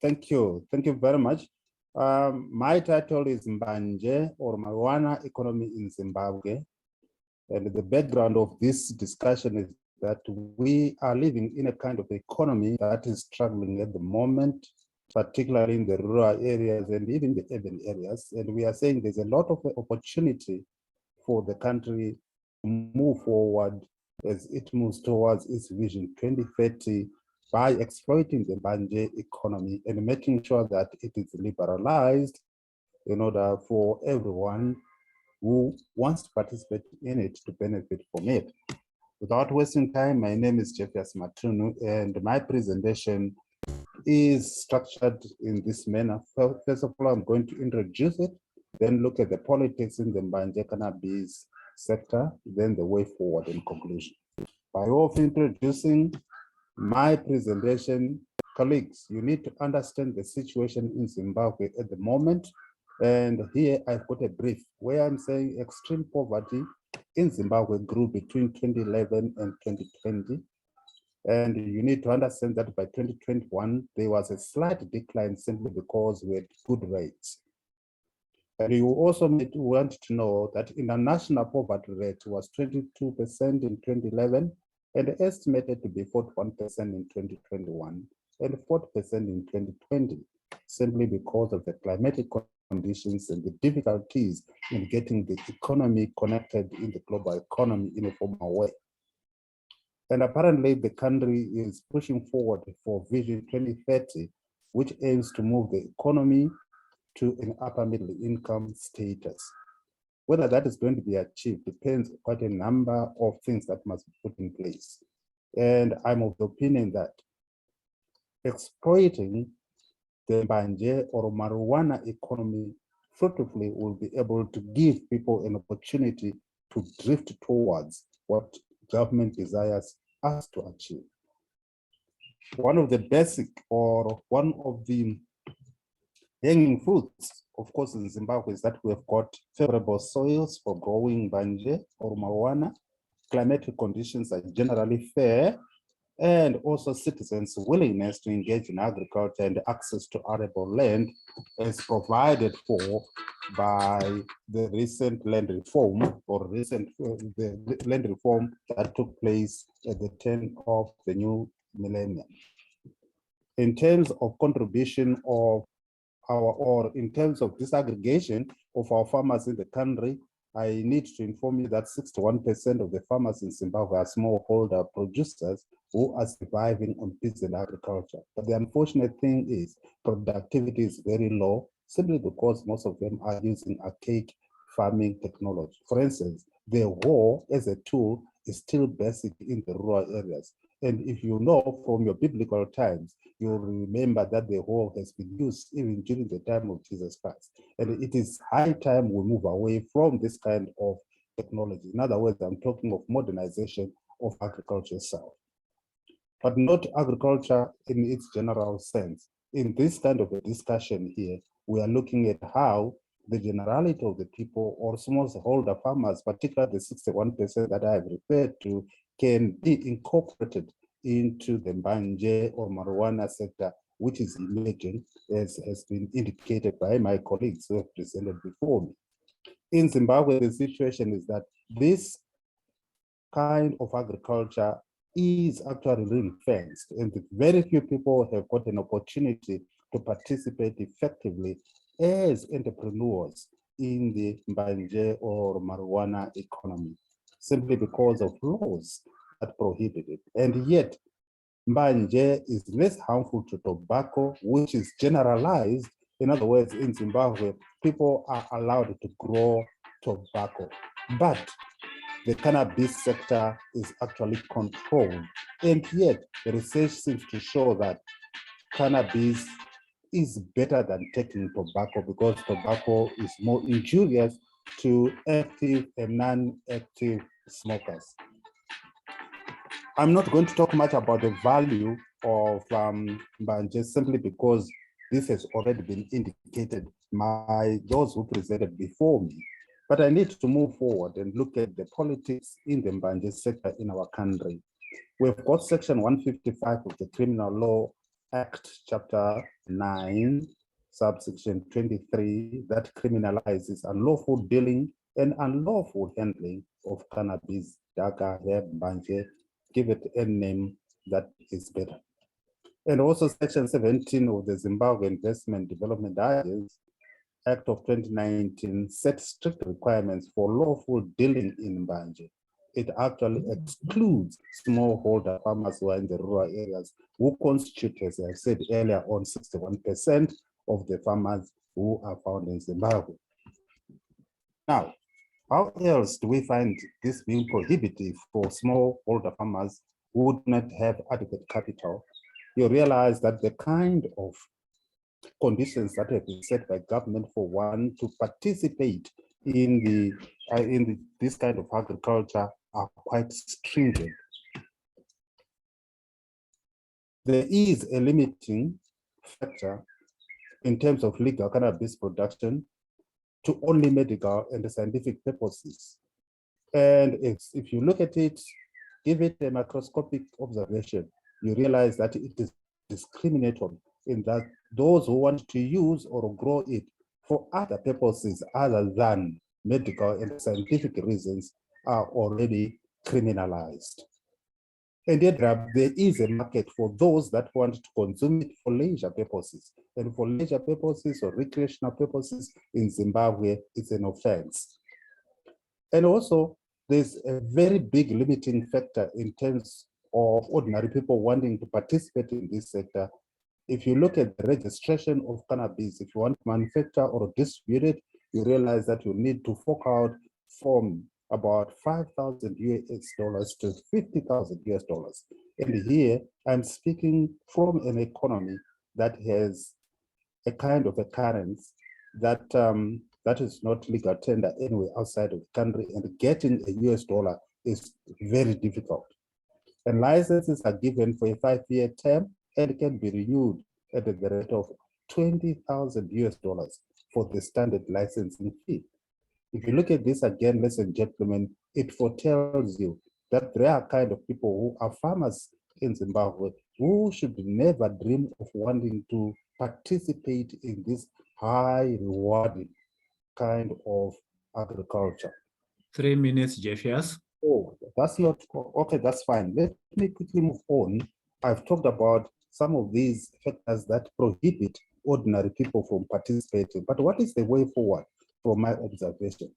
Thank you. Thank you very much. My title is Mbanje or Marijuana Economy in Zimbabwe. And the background of this discussion is that we are living in a kind of economy that is struggling at the moment, particularly in the rural areas and even the urban areas. And we are saying there's a lot of opportunity for the country to move forward as it moves towards its vision 2030 by exploiting the Mbanje economy and making sure that it is liberalized in order for everyone who wants to participate in it to benefit from it. Without wasting time, my name is Jeffias Matunu, and my presentation is structured in this manner. First of all, I'm going to introduce it, then look at the politics in the Mbanje cannabis sector, then the way forward in conclusion. By way of introducing my presentation, colleagues, you need to understand the situation in Zimbabwe at the moment. And here I've got a brief where I'm saying extreme poverty in Zimbabwe grew between 2011 and 2020. And you need to understand that by 2021, there was a slight decline simply because we had good rates. And you also want to know that international poverty rate was 22% in 2011 and estimated to be 41% in 2021 and 40% in 2020, simply because of the climatic conditions and the difficulties in getting the economy connected in the global economy in a formal way. And apparently the country is pushing forward for Vision 2030, which aims to move the economy to an upper middle income status. Whether that is going to be achieved depends on quite a number of things that must be put in place. And I'm of the opinion that exploiting the Mbanje or marijuana economy fruitfully will be able to give people an opportunity to drift towards what government desires us to achieve. One of the basic or one of the hanging fruits, of course, in Zimbabwe is that we have got favorable soils for growing Mbanje or marijuana. Climatic conditions are generally fair, and also citizens' willingness to engage in agriculture and access to arable land is provided for by the recent land reform or the land reform that took place at the turn of the new millennium. In terms of contribution of in terms of disaggregation of our farmers in the country, I need to inform you that 61% of the farmers in Zimbabwe are smallholder producers who are surviving on peasant agriculture. But the unfortunate thing is productivity is very low simply because most of them are using archaic farming technology. For instance, the hoe as a tool is still basic in the rural areas. And if you know from your biblical times, you'll remember that the hoe has been used even during the time of Jesus Christ. And it is high time we move away from this kind of technology. In other words, I'm talking of modernization of agriculture itself, but not agriculture in its general sense. In this kind of a discussion here, we are looking at how the generality of the people or smallholder farmers, particularly the 61% that I have referred to, can be incorporated into the Mbanje or marijuana sector, which is emerging, as has been indicated by my colleagues who have presented before me. In Zimbabwe, the situation is that this kind of agriculture is actually ring fenced, and very few people have got an opportunity to participate effectively as entrepreneurs in the Mbanje or marijuana economy, simply because of laws that prohibit it. And yet, Mbanje is less harmful to tobacco, which is generalized. In other words, in Zimbabwe, people are allowed to grow tobacco. But the cannabis sector is actually controlled. And yet the research seems to show that cannabis is better than taking tobacco because tobacco is more injurious to active and non-active smokers. I'm not going to talk much about the value of Mbanje simply because this has already been indicated by those who presented before me. But I need to move forward and look at the politics in the Mbanje sector in our country. We've got Section 155 of the Criminal Law Act, Chapter 9, subsection 23, that criminalizes unlawful dealing and unlawful handling of cannabis, daga, herb, Mbanje. Give it a name that is better. And also Section 17 of the Zimbabwe Investment Development Act of 2019 sets strict requirements for lawful dealing in Mbanje. It actually excludes smallholder farmers who are in the rural areas, who constitute, as I said earlier, on 61% of the farmers who are found in Zimbabwe. Now, how else do we find this being prohibitive for smallholder farmers who would not have adequate capital? You realize that the kind of conditions that have been set by government for one to participate in this kind of agriculture are quite stringent. There is a limiting factor in terms of legal cannabis production to only medical and scientific purposes. And if you look at it, give it a microscopic observation, you realize that it is discriminatory in that those who want to use or grow it for other purposes other than medical and scientific reasons are already criminalized. And yet there is a market for those that want to consume it for leisure purposes. And for leisure purposes or recreational purposes in Zimbabwe, it's an offense. And also, there's a very big limiting factor in terms of ordinary people wanting to participate in this sector. If you look at the registration of cannabis, if you want to manufacture or distribute it, you realize that you need to fork out from about $5,000 US to $50,000 US. And here I'm speaking from an economy that has a kind of a currency that that is not legal tender anywhere outside of the country, and getting a US dollar is very difficult. And licenses are given for a 5-year term and can be renewed at the rate of $20,000 US for the standard licensing fee. If you look at this again, ladies and gentlemen, it foretells you that there are kind of people who are farmers in Zimbabwe who should never dream of wanting to participate in this high rewarding kind of agriculture. 3 minutes, Jeffias. Oh, that's not, okay, that's fine. Let me quickly move on. I've talked about some of these factors that prohibit ordinary people from participating, but what is the way forward from my observation?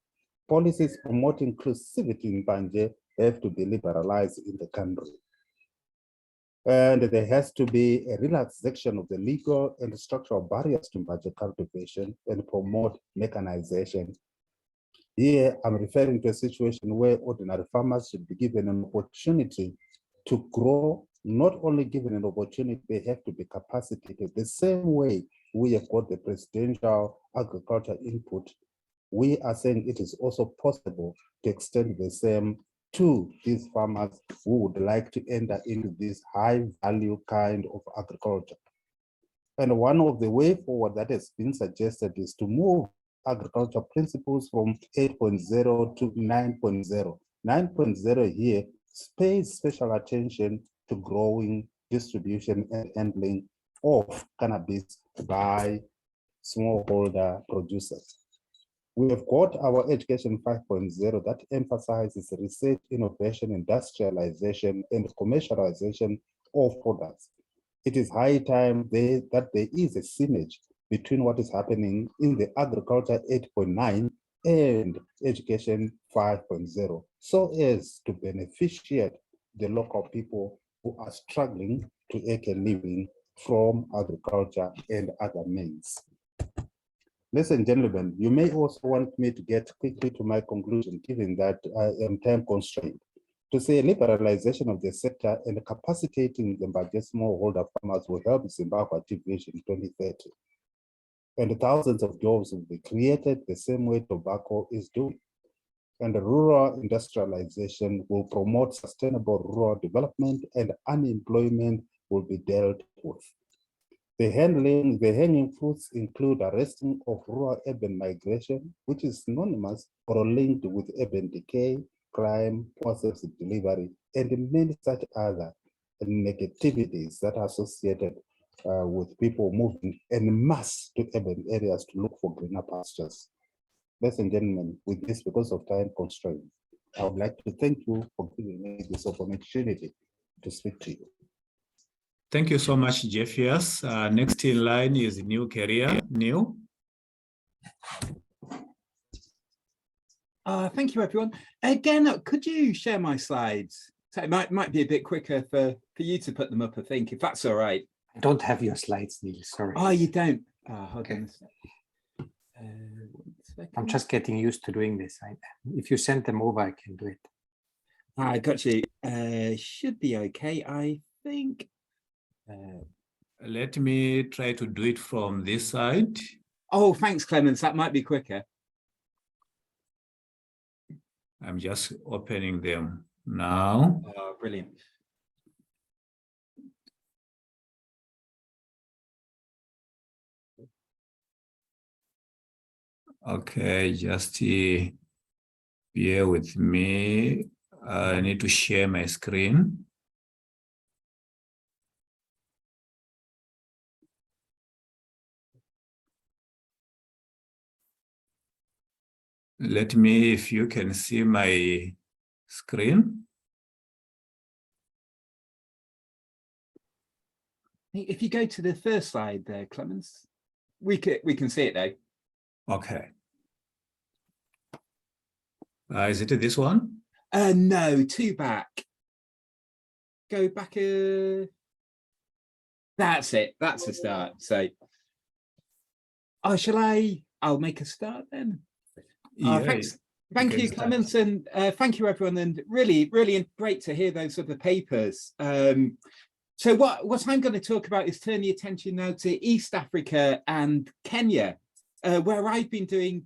Policies promoting inclusivity in Mbanje have to be liberalized in the country. And there has to be a relaxation of the legal and structural barriers to Mbanje cultivation and promote mechanization. Here, I'm referring to a situation where ordinary farmers should be given an opportunity to grow, not only given an opportunity, they have to be capacitated. The same way we have got the presidential agriculture input, we are saying it is also possible to extend the same to these farmers who would like to enter into this high value kind of agriculture. And one of the way forward that has been suggested is to move agriculture principles from 8.0 to 9.0. 9.0 here pays special attention to growing, distribution, and handling of cannabis by smallholder producers. We have got our Education 5.0 that emphasizes research, innovation, industrialization, and commercialization of products. It is high time that there is a synergy between what is happening in the Agriculture 8.9 and Education 5.0, so as to beneficiate the local people who are struggling to make a living from agriculture and other means. Ladies and gentlemen, you may also want me to get quickly to my conclusion, given that I am time constrained, to say liberalization of the sector and capacitating Zimbabwe smallholder farmers will help Zimbabwe achieve Vision 2030. And thousands of jobs will be created the same way tobacco is doing. And rural industrialization will promote sustainable rural development and unemployment will be dealt with. The hanging fruits include arresting of rural-urban migration, which is synonymous or linked with urban decay, crime, process delivery, and many such other negativities that are associated with people moving en masse to urban areas to look for greener pastures. Ladies and gentlemen, with this, because of time constraints, I would like to thank you for giving me this opportunity to speak to you. Thank you so much, Jeffius. Next in line is New Career. New. Thank you, everyone. Again, could you share my slides? So it might be a bit quicker for you to put them up, I think, if that's all right. I don't have your slides, Neil, sorry. Oh, you don't? Hold Okay. on a sec. 1 second. I'm just getting used to doing this. If you send them over, I can do it. I got you. Should be okay, I think. Let me try to do it from this side. Oh, thanks, Clemens. That might be quicker. I'm just opening them now. Oh, brilliant. Okay, just bear with me. I need to share my screen. Let me, if you can see my screen. If you go to the first slide there, Clemens, we can see it though. Okay. Is it this one? No, two back. Go back. That's it. That's the start. So, oh, shall I? I'll make a start then. Thanks. Thank you, Clemens, and thank you, everyone. And really, really great to hear those other papers. So what I'm going to talk about is turn the attention now to East Africa and Kenya, where I've been doing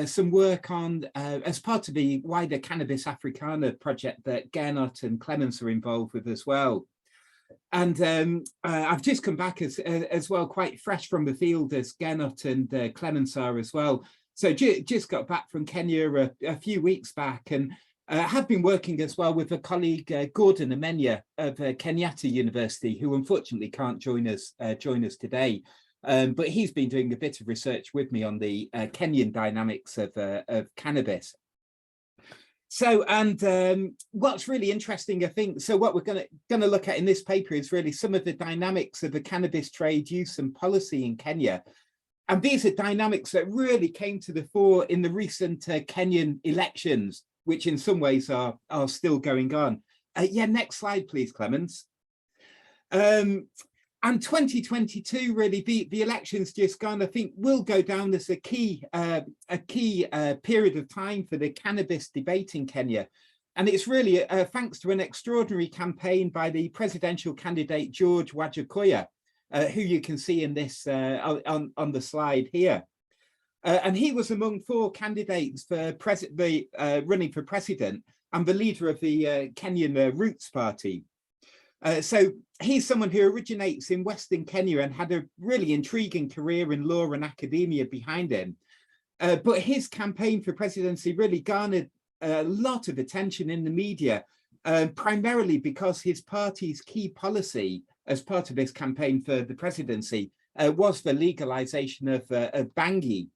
some work on as part of the wider Cannabis Africana project that Gernot and Clemens are involved with as well. And I've just come back as well, quite fresh from the field as Gernot and Clemens are as well. So just got back from Kenya a few weeks back, and have been working as well with a colleague, Gordon Amenya of Kenyatta University, who unfortunately can't join us today. But he's been doing a bit of research with me on the Kenyan dynamics of cannabis. So, and what's really interesting, I think, so what we're going to look at in this paper is really some of the dynamics of the cannabis trade use and policy in Kenya. And these are dynamics that really came to the fore in the recent Kenyan elections, which in some ways are still going on. Yeah, next slide, please, Clemens. And 2022, really, the elections just gone, I think, will go down as a key period of time for the cannabis debate in Kenya. And it's really thanks to an extraordinary campaign by the presidential candidate, George Wajakoya, who you can see in this on the slide here. And he was among 4 candidates for running for president and the leader of the Kenyan Roots Party. So he's someone who originates in Western Kenya and had a really intriguing career in law and academia behind him. But his campaign for presidency really garnered a lot of attention in the media, primarily because his party's key policy as part of his campaign for the presidency was the legalization of bangi.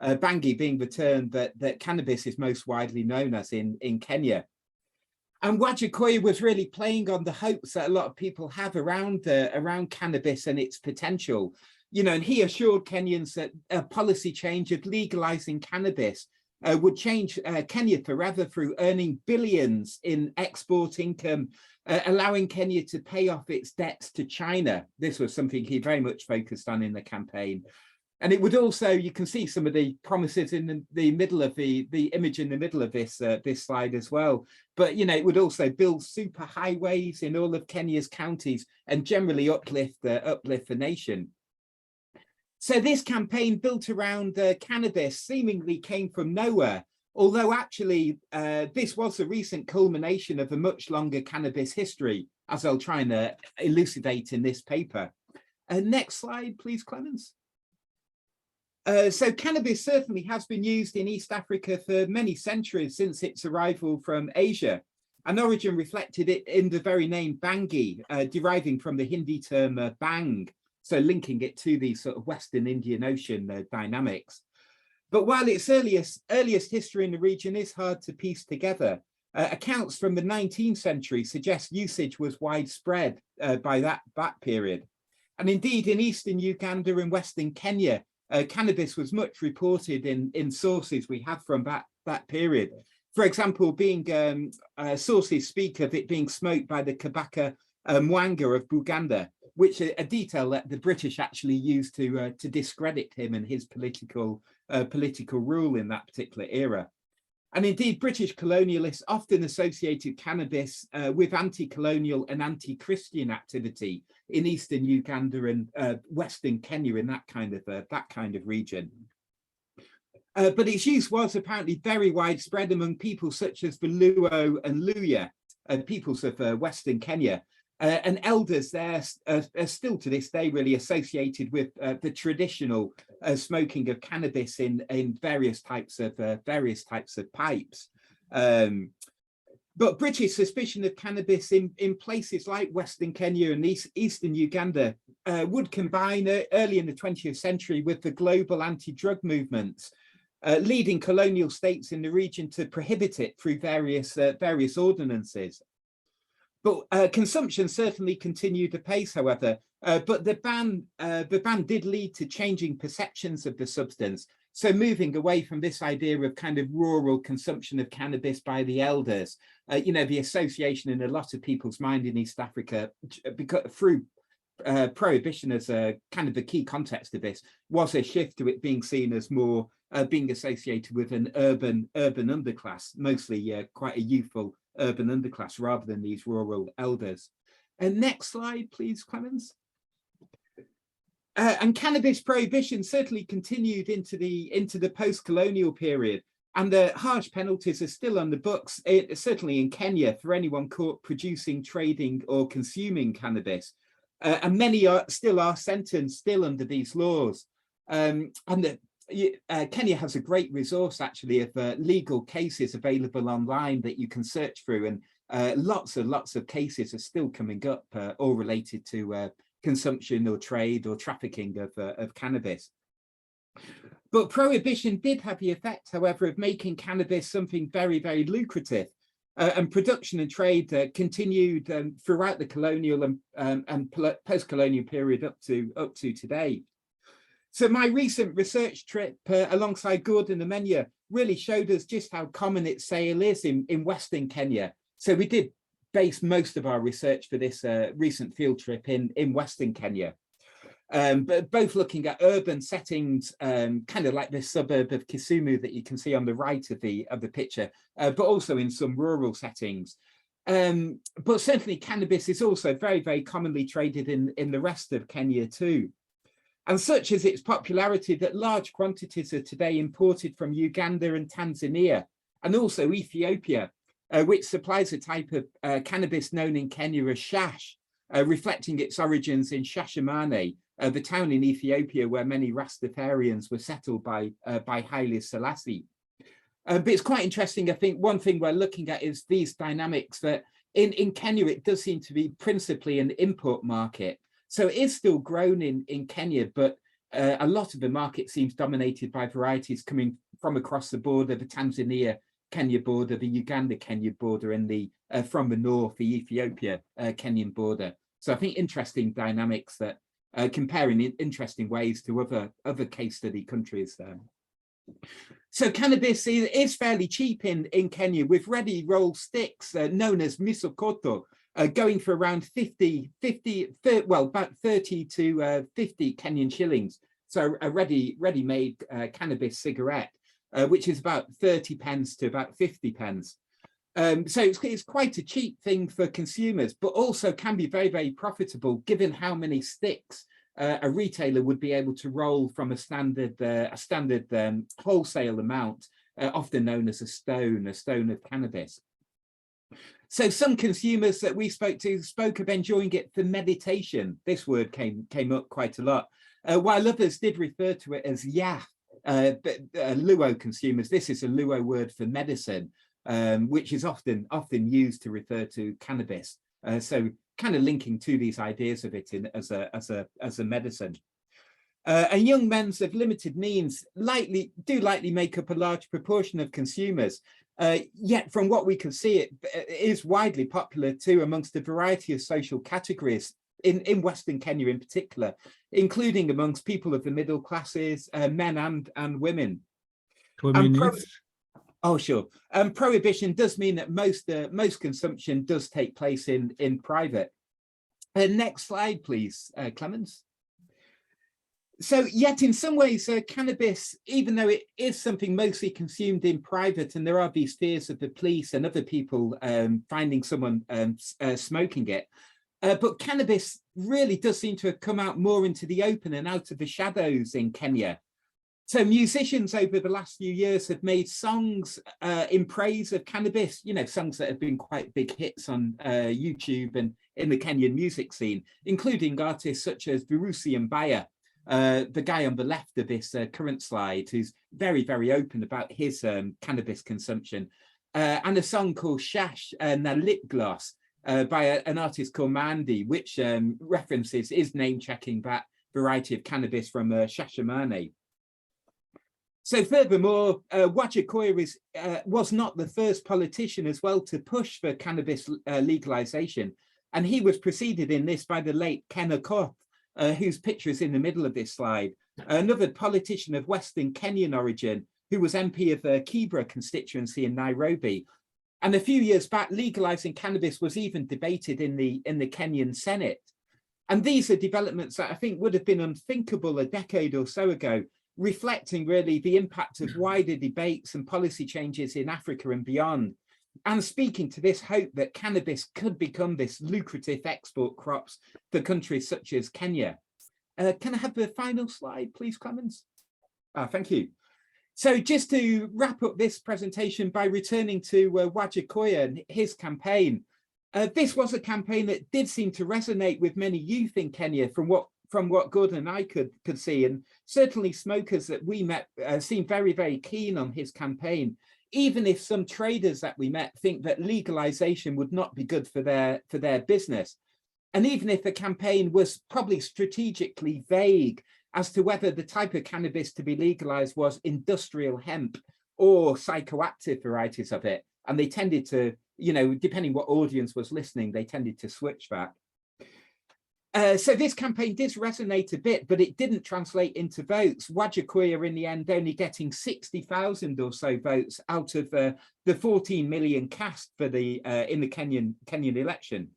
Bangi being the term that cannabis is most widely known as in Kenya. And Wajakoya was really playing on the hopes that a lot of people have around cannabis and its potential. You know, and he assured Kenyans that a policy change of legalizing cannabis would change Kenya forever through earning billions in export income, allowing Kenya to pay off its debts to China. This was something he very much focused on in the campaign. And it would also, you can see some of the promises in the middle of the image in the middle of this this slide as well. But you know, it would also build super highways in all of Kenya's counties and generally uplift the nation. So this campaign built around cannabis seemingly came from nowhere, although actually this was a recent culmination of a much longer cannabis history, as I'll try and elucidate in this paper. Next slide, please, Clemens. So cannabis certainly has been used in East Africa for many centuries since its arrival from Asia. An origin reflected it in the very name Bangi, deriving from the Hindi term bang, so linking it to the sort of Western Indian Ocean dynamics. But while its earliest history in the region is hard to piece together, accounts from the 19th century suggest usage was widespread by that period. And indeed, in eastern Uganda and western Kenya, cannabis was much reported in sources we have from that period. For example, sources speak of it being smoked by the Kabaka Mwanga of Buganda, which a detail that the British actually used to discredit him and his political rule in that particular era. And indeed, British colonialists often associated cannabis with anti-colonial and anti-Christian activity in eastern Uganda and western Kenya in that kind of region. But its use was apparently very widespread among people such as the Luo and Luya, peoples of western Kenya. And elders there are still to this day really associated with the traditional smoking of cannabis in various types of pipes. But British suspicion of cannabis in places like Western Kenya and Eastern Uganda would combine early in the 20th century with the global anti-drug movements, leading colonial states in the region to prohibit it through various ordinances. But consumption certainly continued apace, however, but the ban did lead to changing perceptions of the substance. So moving away from this idea of kind of rural consumption of cannabis by the elders, you know, the association in a lot of people's mind in East Africa through prohibition as a kind of the key context of this was a shift to it being seen as more being associated with an urban underclass, mostly quite a youthful urban underclass rather than these rural elders. And next slide, please, Clemens. And cannabis prohibition certainly continued into the post-colonial period, and the harsh penalties are still on the books, certainly in Kenya, for anyone caught producing, trading, or consuming cannabis. And many are sentenced still under these laws. Kenya has a great resource actually of legal cases available online that you can search through, and lots of cases are still coming up, all related to consumption or trade or trafficking of cannabis. But prohibition did have the effect, however, of making cannabis something very, very lucrative, and production and trade continued throughout the colonial and post-colonial period up to today. So my recent research trip alongside Gordon Amenya really showed us just how common its sale is in Western Kenya. So we did base most of our research for this recent field trip in Western Kenya, but both looking at urban settings, kind of like this suburb of Kisumu that you can see on the right of the picture, but also in some rural settings. But certainly cannabis is also very, very commonly traded in the rest of Kenya too. And such is its popularity that large quantities are today imported from Uganda and Tanzania, and also Ethiopia, which supplies a type of cannabis known in Kenya as shash, reflecting its origins in Shashamane, the town in Ethiopia where many Rastafarians were settled by Haile Selassie. But it's quite interesting. I think one thing we're looking at is these dynamics that in Kenya, it does seem to be principally an import market. So it is still grown in Kenya, but a lot of the market seems dominated by varieties coming from across the border, the Tanzania-Kenya border, the Uganda-Kenya border, and from the north, the Ethiopia-Kenyan border. So I think interesting dynamics that comparing in interesting ways to other case study countries there. So cannabis is fairly cheap in Kenya, with ready rolled sticks known as misokoto, going for around about 30 to 50 Kenyan shillings. so a ready-made cannabis cigarette, which is about 30 pence to about 50 pence. So it's quite a cheap thing for consumers, but also can be very, very profitable given how many sticks a retailer would be able to roll from a standard wholesale amount, often known as a stone of cannabis. So some consumers that we spoke to spoke of enjoying it for meditation. This word came up quite a lot, while others did refer to it as Luo consumers. This is a Luo word for medicine, which is often used to refer to cannabis. So kind of linking to these ideas of it as a medicine. And young men of limited means likely make up a large proportion of consumers. Yet from what we can see, it is widely popular too amongst a variety of social categories in Western Kenya in particular, including amongst people of the middle classes, men and women. 2 minutes. Oh, sure. Prohibition does mean that most consumption does take place in private. Next slide, please, Clemens. So yet in some ways, cannabis, even though it is something mostly consumed in private, and there are these fears of the police and other people finding someone smoking it, but cannabis really does seem to have come out more into the open and out of the shadows in Kenya. So musicians over the last few years have made songs in praise of cannabis, songs that have been quite big hits on YouTube and in the Kenyan music scene, including artists such as Virusi Mbaya, the guy on the left of this current slide, who's very, very open about his cannabis consumption, and a song called Shash na Lip Gloss by an artist called Mandy, which is name-checking that variety of cannabis from Shashamane. So furthermore, Wajackoya was not the first politician as well to push for cannabis legalization, and he was preceded in this by the late Ken Okoth, whose picture is in the middle of this slide, another politician of Western Kenyan origin who was MP of the Kibra constituency in Nairobi. And a few years back, legalizing cannabis was even debated in the Kenyan Senate. And these are developments that I think would have been unthinkable a decade or so ago, reflecting really the impact of wider debates and policy changes in Africa and beyond, and speaking to this hope that cannabis could become this lucrative export crops for countries such as Kenya. Can I have the final slide, please, Clemens? Thank you. So just to wrap up this presentation by returning to Wajackoya and his campaign, this was a campaign that did seem to resonate with many youth in Kenya from what Gordon and I could see, and certainly smokers that we met seemed very, very keen on his campaign, even if some traders that we met think that legalization would not be good for their business. And even if the campaign was probably strategically vague as to whether the type of cannabis to be legalized was industrial hemp or psychoactive varieties of it. And they tended to, depending what audience was listening, they tended to switch that. So this campaign did resonate a bit, but it didn't translate into votes. Wajackoya in the end only getting 60,000 or so votes out of the 14 million cast for in the Kenyan election.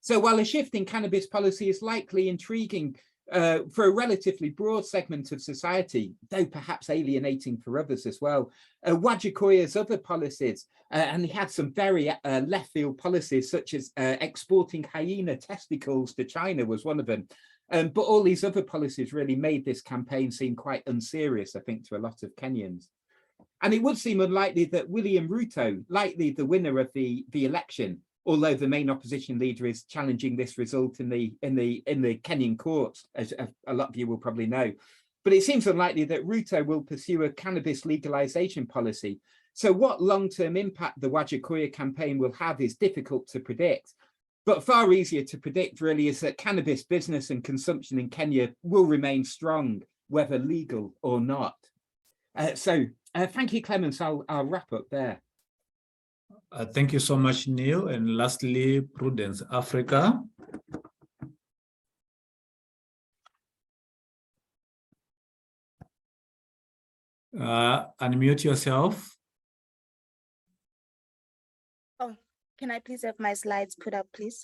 So while a shift in cannabis policy is likely intriguing for a relatively broad segment of society, though perhaps alienating for others as well, Wajackoya's other policies, and he had some very left field policies, such as exporting hyena testicles to China was one of them. But all these other policies really made this campaign seem quite unserious, I think, to a lot of Kenyans. And it would seem unlikely that William Ruto, likely the winner of the election, although the main opposition leader is challenging this result in the Kenyan courts, as a lot of you will probably know. But it seems unlikely that Ruto will pursue a cannabis legalization policy. So what long-term impact the Wajackoya campaign will have is difficult to predict. But far easier to predict really is that cannabis business and consumption in Kenya will remain strong, whether legal or not. Thank you, Clemens. I'll wrap up there. Thank you so much, Neil. And lastly, Prudence Africa. Unmute yourself. Oh, can I please have my slides put up, please?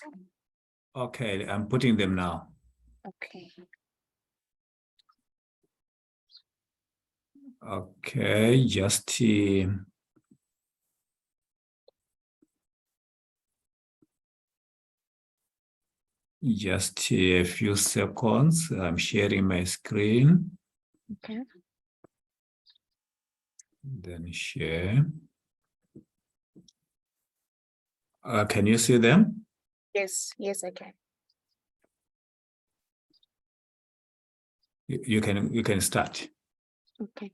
Okay, I'm putting them now. Okay. Okay, just a few seconds. I'm sharing my screen. Okay. Then share. Can you see them? Yes, yes, I can. You can start. Okay.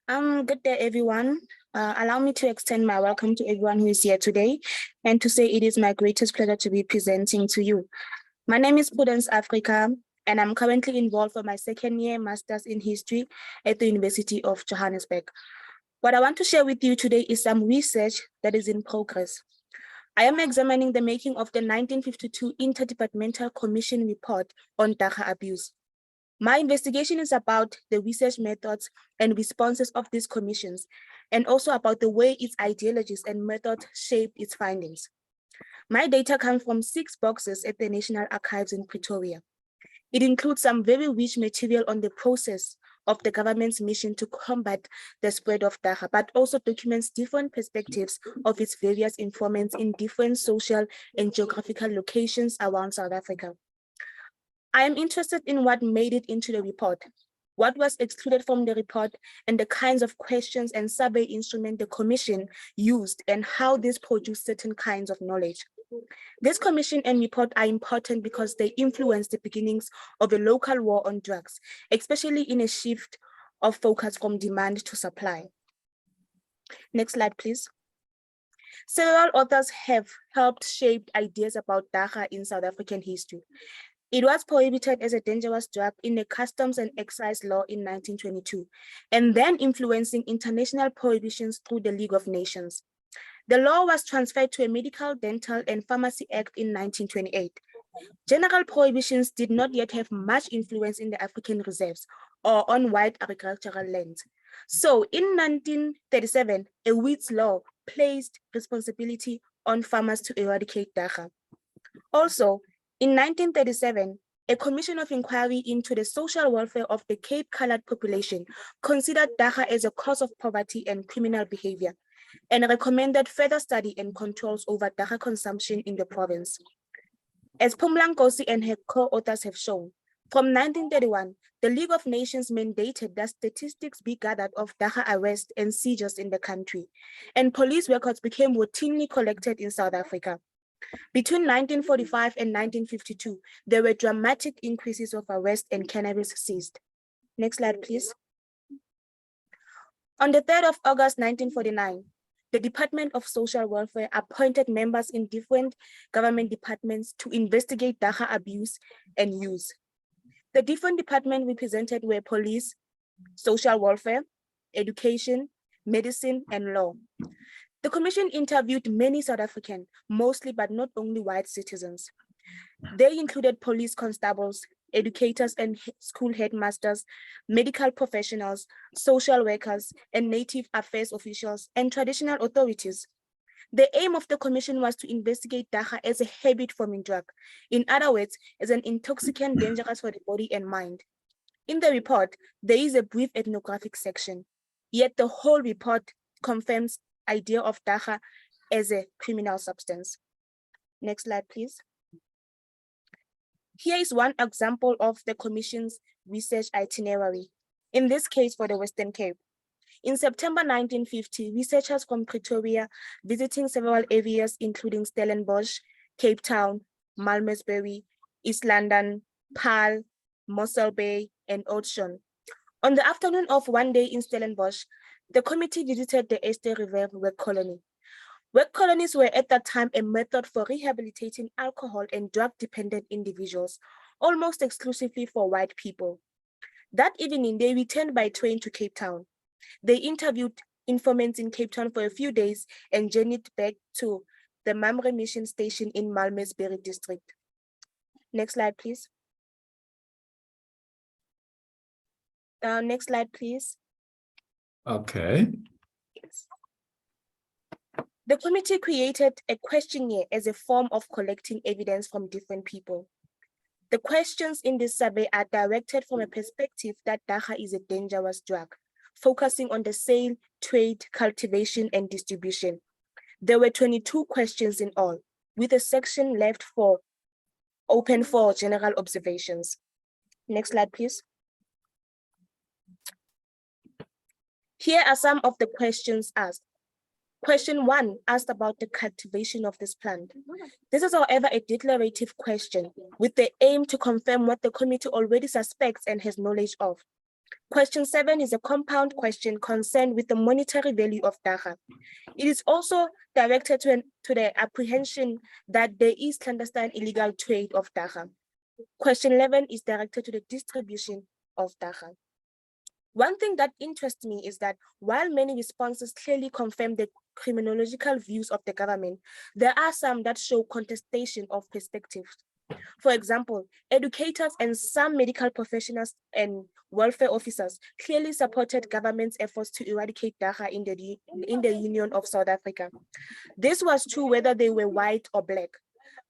Good day, everyone. Allow me to extend my welcome to everyone who is here today and to say it is my greatest pleasure to be presenting to you. My name is Cannabis Africana, and I'm currently involved for my second year Master's in History at the University of Johannesburg. What I want to share with you today is some research that is in progress. I am examining the making of the 1952 Interdepartmental Commission report on dagga abuse. My investigation is about the research methods and responses of these commissions, and also about the way its ideologies and methods shaped its findings. My data come from 6 boxes at the National Archives in Pretoria. It includes some very rich material on the process of the government's mission to combat the spread of dagga, but also documents different perspectives of its various informants in different social and geographical locations around South Africa. I am interested in what made it into the report, what was excluded from the report, and the kinds of questions and survey instruments the commission used and how this produced certain kinds of knowledge. This commission and report are important because they influence the beginnings of a local war on drugs, especially in a shift of focus from demand to supply. Next slide, please. Several authors have helped shape ideas about dagga in South African history. It was prohibited as a dangerous drug in the Customs and Excise Law in 1922, and then influencing international prohibitions through the League of Nations. The law was transferred to a Medical, Dental, and Pharmacy Act in 1928. General prohibitions did not yet have much influence in the African reserves or on wide agricultural lands. So in 1937, a Wheats law placed responsibility on farmers to eradicate dagga. Also, in 1937, a commission of inquiry into the social welfare of the Cape Colored population considered dagga as a cause of poverty and criminal behavior, and recommended further study and controls over dagga consumption in the province. As Phumla Nkosi and her co-authors have shown, from 1931, the League of Nations mandated that statistics be gathered of dagga arrests and seizures in the country, and police records became routinely collected in South Africa. Between 1945 and 1952, there were dramatic increases of arrests and cannabis seized. Next slide, please. On the 3rd of August 1949, the Department of Social Welfare appointed members in different government departments to investigate dagga abuse and use. The different departments represented were police, social welfare, education, medicine, and law. The commission interviewed many South African, mostly but not only white citizens. They included police constables, educators and school headmasters, medical professionals, social workers, and native affairs officials, and traditional authorities. The aim of the commission was to investigate dagga as a habit-forming drug. In other words, as an intoxicant dangerous for the body and mind. In the report, there is a brief ethnographic section, yet the whole report confirms idea of dagga as a criminal substance. Next slide, please. Here is one example of the Commission's research itinerary, in this case for the Western Cape. In September 1950, researchers from Pretoria visiting several areas including Stellenbosch, Cape Town, Malmesbury, East London, Paarl, Mossel Bay, and Oudtshoorn. On the afternoon of one day in Stellenbosch, the committee visited the Easter River work colony. Work colonies were at that time a method for rehabilitating alcohol and drug-dependent individuals, almost exclusively for white people. That evening, they returned by train to Cape Town. They interviewed informants in Cape Town for a few days and journeyed back to the Mamre Mission Station in Malmesbury district. Next slide, please. Next slide, please. Okay. Yes. The committee created a questionnaire as a form of collecting evidence from different people. The questions in this survey are directed from a perspective that dagga is a dangerous drug, focusing on the sale, trade, cultivation, and distribution. There were 22 questions in all, with a section left open for general observations. Next slide, please. Here are some of the questions asked. Question 1 asked about the cultivation of this plant. This is, however, a declarative question with the aim to confirm what the committee already suspects and has knowledge of. Question 7 is a compound question concerned with the monetary value of dagga. It is also directed to the apprehension that there is clandestine illegal trade of dagga. Question 11 is directed to the distribution of dagga. One thing that interests me is that while many responses clearly confirm the criminological views of the government, there are some that show contestation of perspectives. For example, educators and some medical professionals and welfare officers clearly supported government's efforts to eradicate dagga in the Union of South Africa. This was true whether they were white or black.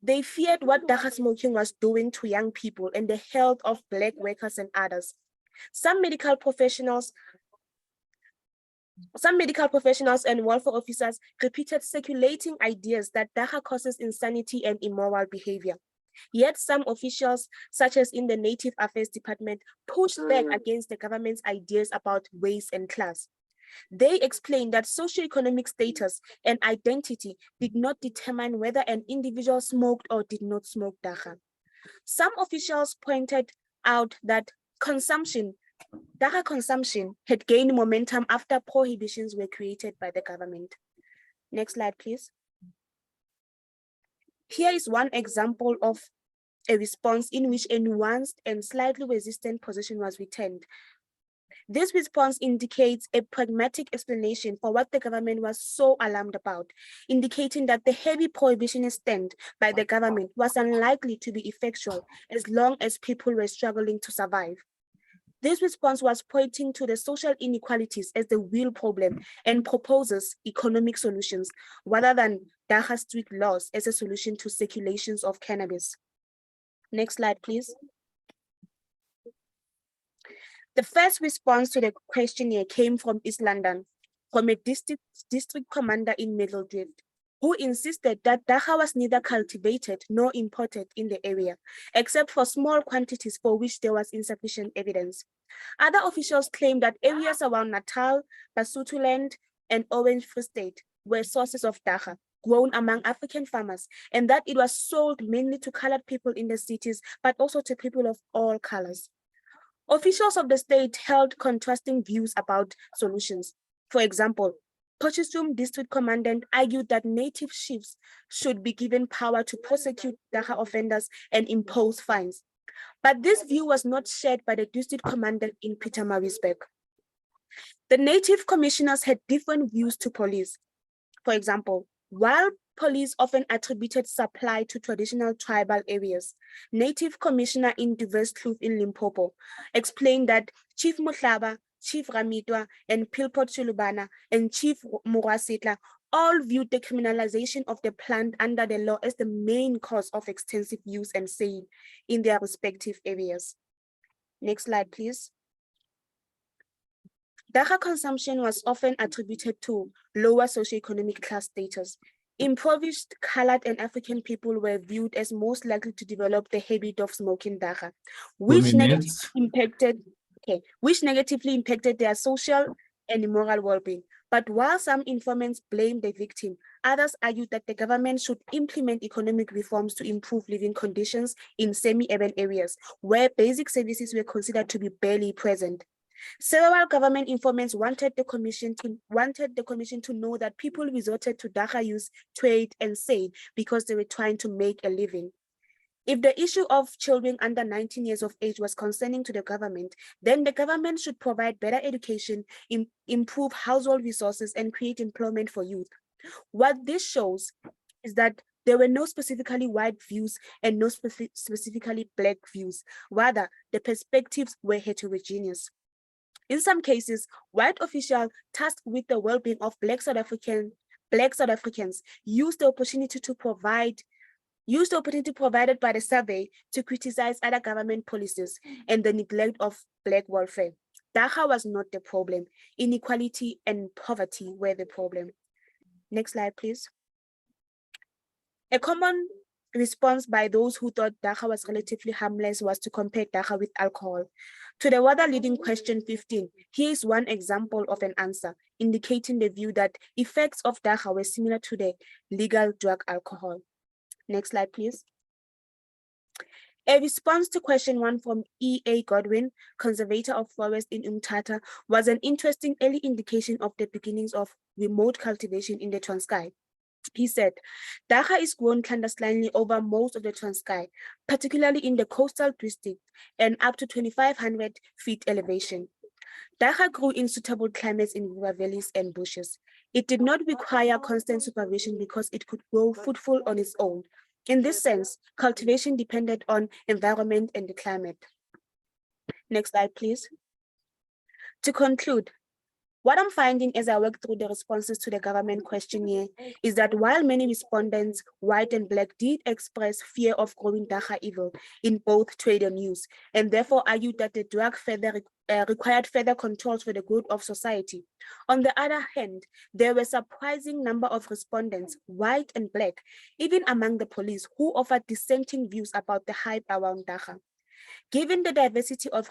They feared what dagga smoking was doing to young people and the health of Black workers and others. Some medical professionals and welfare officers repeated circulating ideas that dagga causes insanity and immoral behavior. Yet some officials, such as in the Native Affairs Department, pushed back against the government's ideas about race and class. They explained that socioeconomic status and identity did not determine whether an individual smoked or did not smoke dagga. Some officials pointed out that dagga consumption had gained momentum after prohibitions were created by the government. Next slide, please. Here is one example of a response in which a nuanced and slightly resistant position was retained. This response indicates a pragmatic explanation for what the government was so alarmed about, indicating that the heavy prohibitionist stand by the government was unlikely to be effectual as long as people were struggling to survive. This response was pointing to the social inequalities as the real problem and proposes economic solutions rather than dagga strict laws as a solution to circulations of cannabis. Next slide, please. The first response to the questionnaire came from East London, from a district commander in Middledrift, who insisted that dagga was neither cultivated nor imported in the area, except for small quantities for which there was insufficient evidence. Other officials claimed that areas around Natal, Basutoland, and Orange Free State were sources of dagga grown among African farmers, and that it was sold mainly to colored people in the cities, but also to people of all colors. Officials of the state held contrasting views about solutions. For example, Potchefstroom district commandant argued that native chiefs should be given power to prosecute dagga offenders and impose fines. But this view was not shared by the district commandant in Pietermaritzburg. The native commissioners had different views to police. For example, while police often attributed supply to traditional tribal areas, Native Commissioner in Diverse Kloof in Limpopo explained that Chief Mohlaba, Chief Ramitwa, and Pilpot Shulubana, and Chief Murasitla all viewed the criminalization of the plant under the law as the main cause of extensive use and sale in their respective areas. Next slide, please. Dagga consumption was often attributed to lower socioeconomic class status. Impoverished, colored, and African people were viewed as most likely to develop the habit of smoking dagga, which negatively impacted their social and moral well-being. But while some informants blamed the victim, others argued that the government should implement economic reforms to improve living conditions in semi-urban areas, where basic services were considered to be barely present. Several government informants wanted the commission to know that people resorted to dagga use, trade, and sale because they were trying to make a living. If the issue of children under 19 years of age was concerning to the government, then the government should provide better education, improve household resources, and create employment for youth. What this shows is that there were no specifically white views and no specifically Black views. Rather, the perspectives were heterogeneous. In some cases, white officials tasked with the well-being of Black South Africans used the opportunity provided by the survey to criticize other government policies and the neglect of Black welfare. Dagga was not the problem. Inequality and poverty were the problem. Next slide, please. A common response by those who thought Dagga was relatively harmless was to compare Dagga with alcohol. To the rather leading question 15, here is one example of an answer indicating the view that effects of Dagga were similar to the legal drug alcohol. Next slide, please. A response to question 1 from E.A. Godwin, conservator of forest in Umtata, was an interesting early indication of the beginnings of remote cultivation in the Transkei. He said, Dagga is grown clandestinely over most of the Transkei, particularly in the coastal district and up to 2,500 feet elevation. Dagga grew in suitable climates in river valleys and bushes. It did not require constant supervision because it could grow fruitful on its own. In this sense, cultivation depended on environment and the climate. Next slide, please. To conclude, what I'm finding as I work through the responses to the government questionnaire is that while many respondents, white and black, did express fear of growing Dagga evil in both trade and use, and therefore argued that the drug required further controls for the good of society. On the other hand, there were a surprising number of respondents, white and black, even among the police, who offered dissenting views about the hype around Dagga. Given the diversity of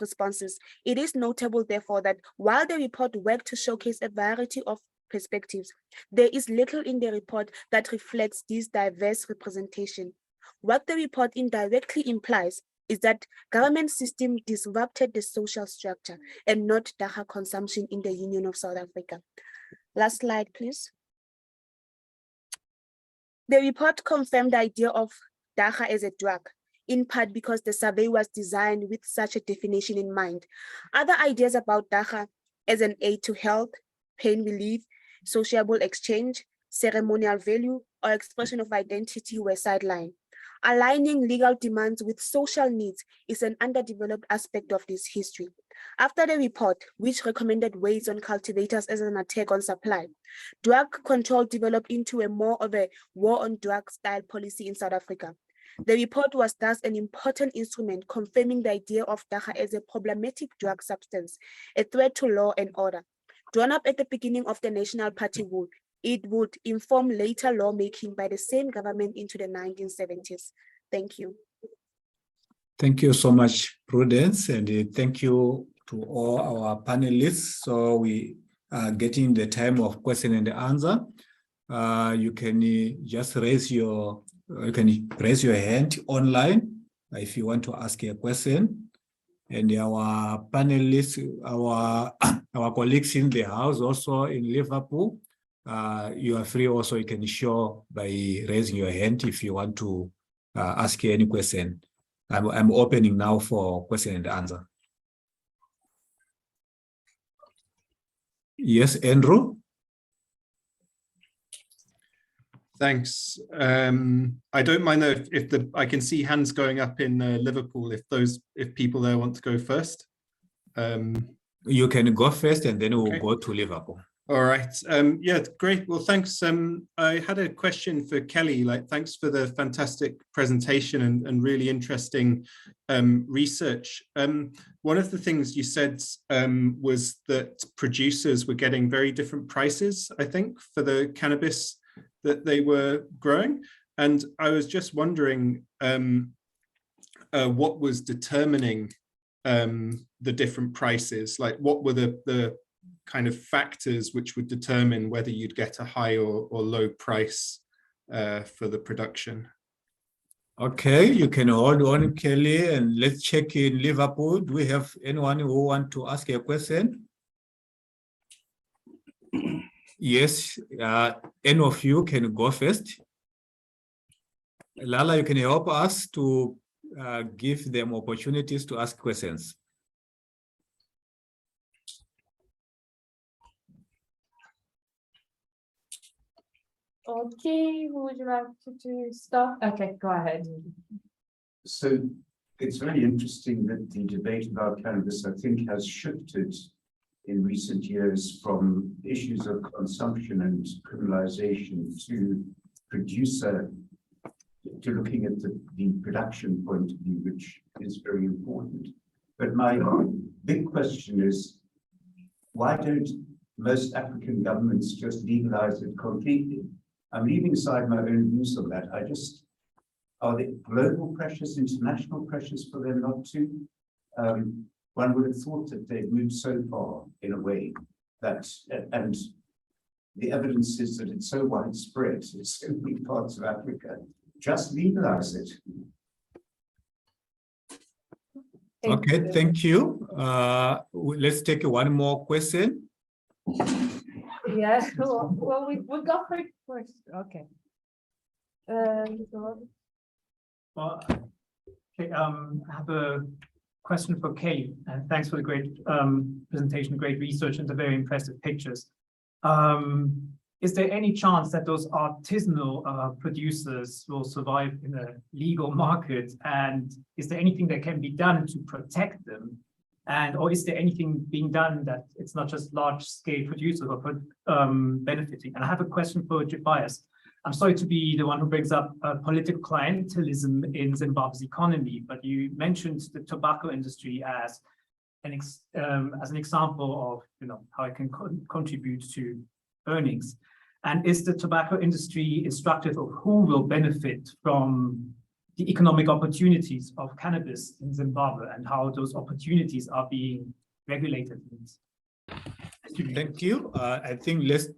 responses, it is notable, therefore, that while the report worked to showcase a variety of perspectives, there is little in the report that reflects this diverse representation. What the report indirectly implies is that government system disrupted the social structure and not Dagga consumption in the Union of South Africa. Last slide, please. The report confirmed the idea of Dagga as a drug, in part because the survey was designed with such a definition in mind. Other ideas about Dagga as an aid to health, pain relief, sociable exchange, ceremonial value, or expression of identity were sidelined. Aligning legal demands with social needs is an underdeveloped aspect of this history. After the report, which recommended weights on cultivators as an attack on supply, drug control developed into a more of a war on drugs style policy in South Africa. The report was thus an important instrument confirming the idea of Dagga as a problematic drug substance, a threat to law and order. Drawn up at the beginning of the National Party rule, it would inform later lawmaking by the same government into the 1970s. Thank you. Thank you so much, Prudence, and thank you to all our panelists. So we are getting the time of question and answer. You can just raise your hand online if you want to ask a question. And our panelists, our colleagues in the house, also in Liverpool, you are free also. You can show by raising your hand if you want to ask any question. I'm opening now for question and answer. Yes, Andrew. Thanks. I don't mind if I can see hands going up in Liverpool. If people there want to go first. You can go first, and then we'll go to Liverpool. All right. Yeah, great. Well, thanks. I had a question for Kelly. Thanks for the fantastic presentation and really interesting research. One of the things you said was that producers were getting very different prices, I think, for the cannabis that they were growing. And I was just wondering what was determining the different prices? What were the kind of factors which would determine whether you'd get a high or low price for the production? Okay, you can hold on, Kelly, and let's check in Liverpool. Do we have anyone who want to ask a question? Yes, any of you can go first. Lala, you can help us to give them opportunities to ask questions. Okay, who would you like to start? Okay, go ahead. So it's very interesting that the debate about cannabis, I think, has shifted in recent years from issues of consumption and criminalization to producer, to looking at the production point of view, which is very important. But my big question is, why don't most African governments just legalize it completely? I'm leaving aside my own views on that. Are there global pressures, international pressures for them not to? One would have thought that they've moved so far in a way that, and the evidence is that it's so widespread, it's so many parts of Africa, just legalize it. Okay, thank you. Let's take one more question. Yeah, well, we got first. Okay. Well, okay, I have a question for Kelly, and thanks for the great presentation, great research, and the very impressive pictures. Is there any chance that those artisanal producers will survive in a legal market? And is there anything that can be done to protect them? And or is there anything being done that it's not just large-scale producers but benefiting? And I have a question for Tobias. I'm sorry to be the one who brings up political clientelism in Zimbabwe's economy, but you mentioned the tobacco industry as an example of how it can contribute to earnings. And is the tobacco industry instructive of who will benefit from the economic opportunities of cannabis in Zimbabwe and how those opportunities are being regulated? Thank you. I think let's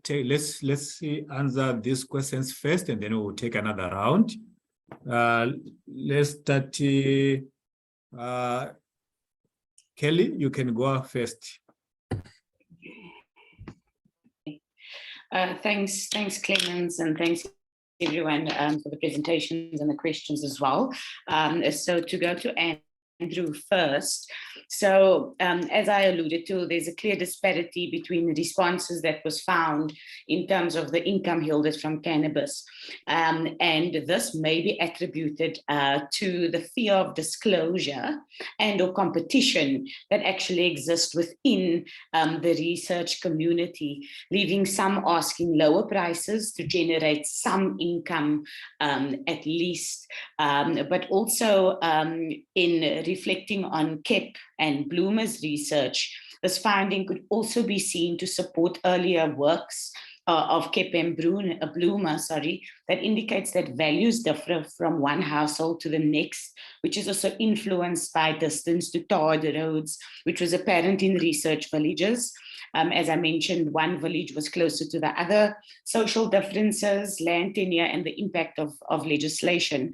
answer these questions first, and then we'll take another round. Let's start. Kelly, you can go first. Thanks, Clemens, and thanks everyone for the presentations and the questions as well. So to go to Andrew first. So as I alluded to, there's a clear disparity between the responses that was found in terms of the income yielded from cannabis. And this may be attributed to the fear of disclosure and or competition that actually exists within the research community, leaving some asking lower prices to generate some income at least, but also in reflecting on KEP and Bloomer's research, this finding could also be seen to support earlier works of KEP and Bloomer, that indicates that values differ from one household to the next, which is also influenced by distance to tarred roads, which was apparent in research villages. As I mentioned, one village was closer to the other. Social differences, land tenure, and the impact of legislation.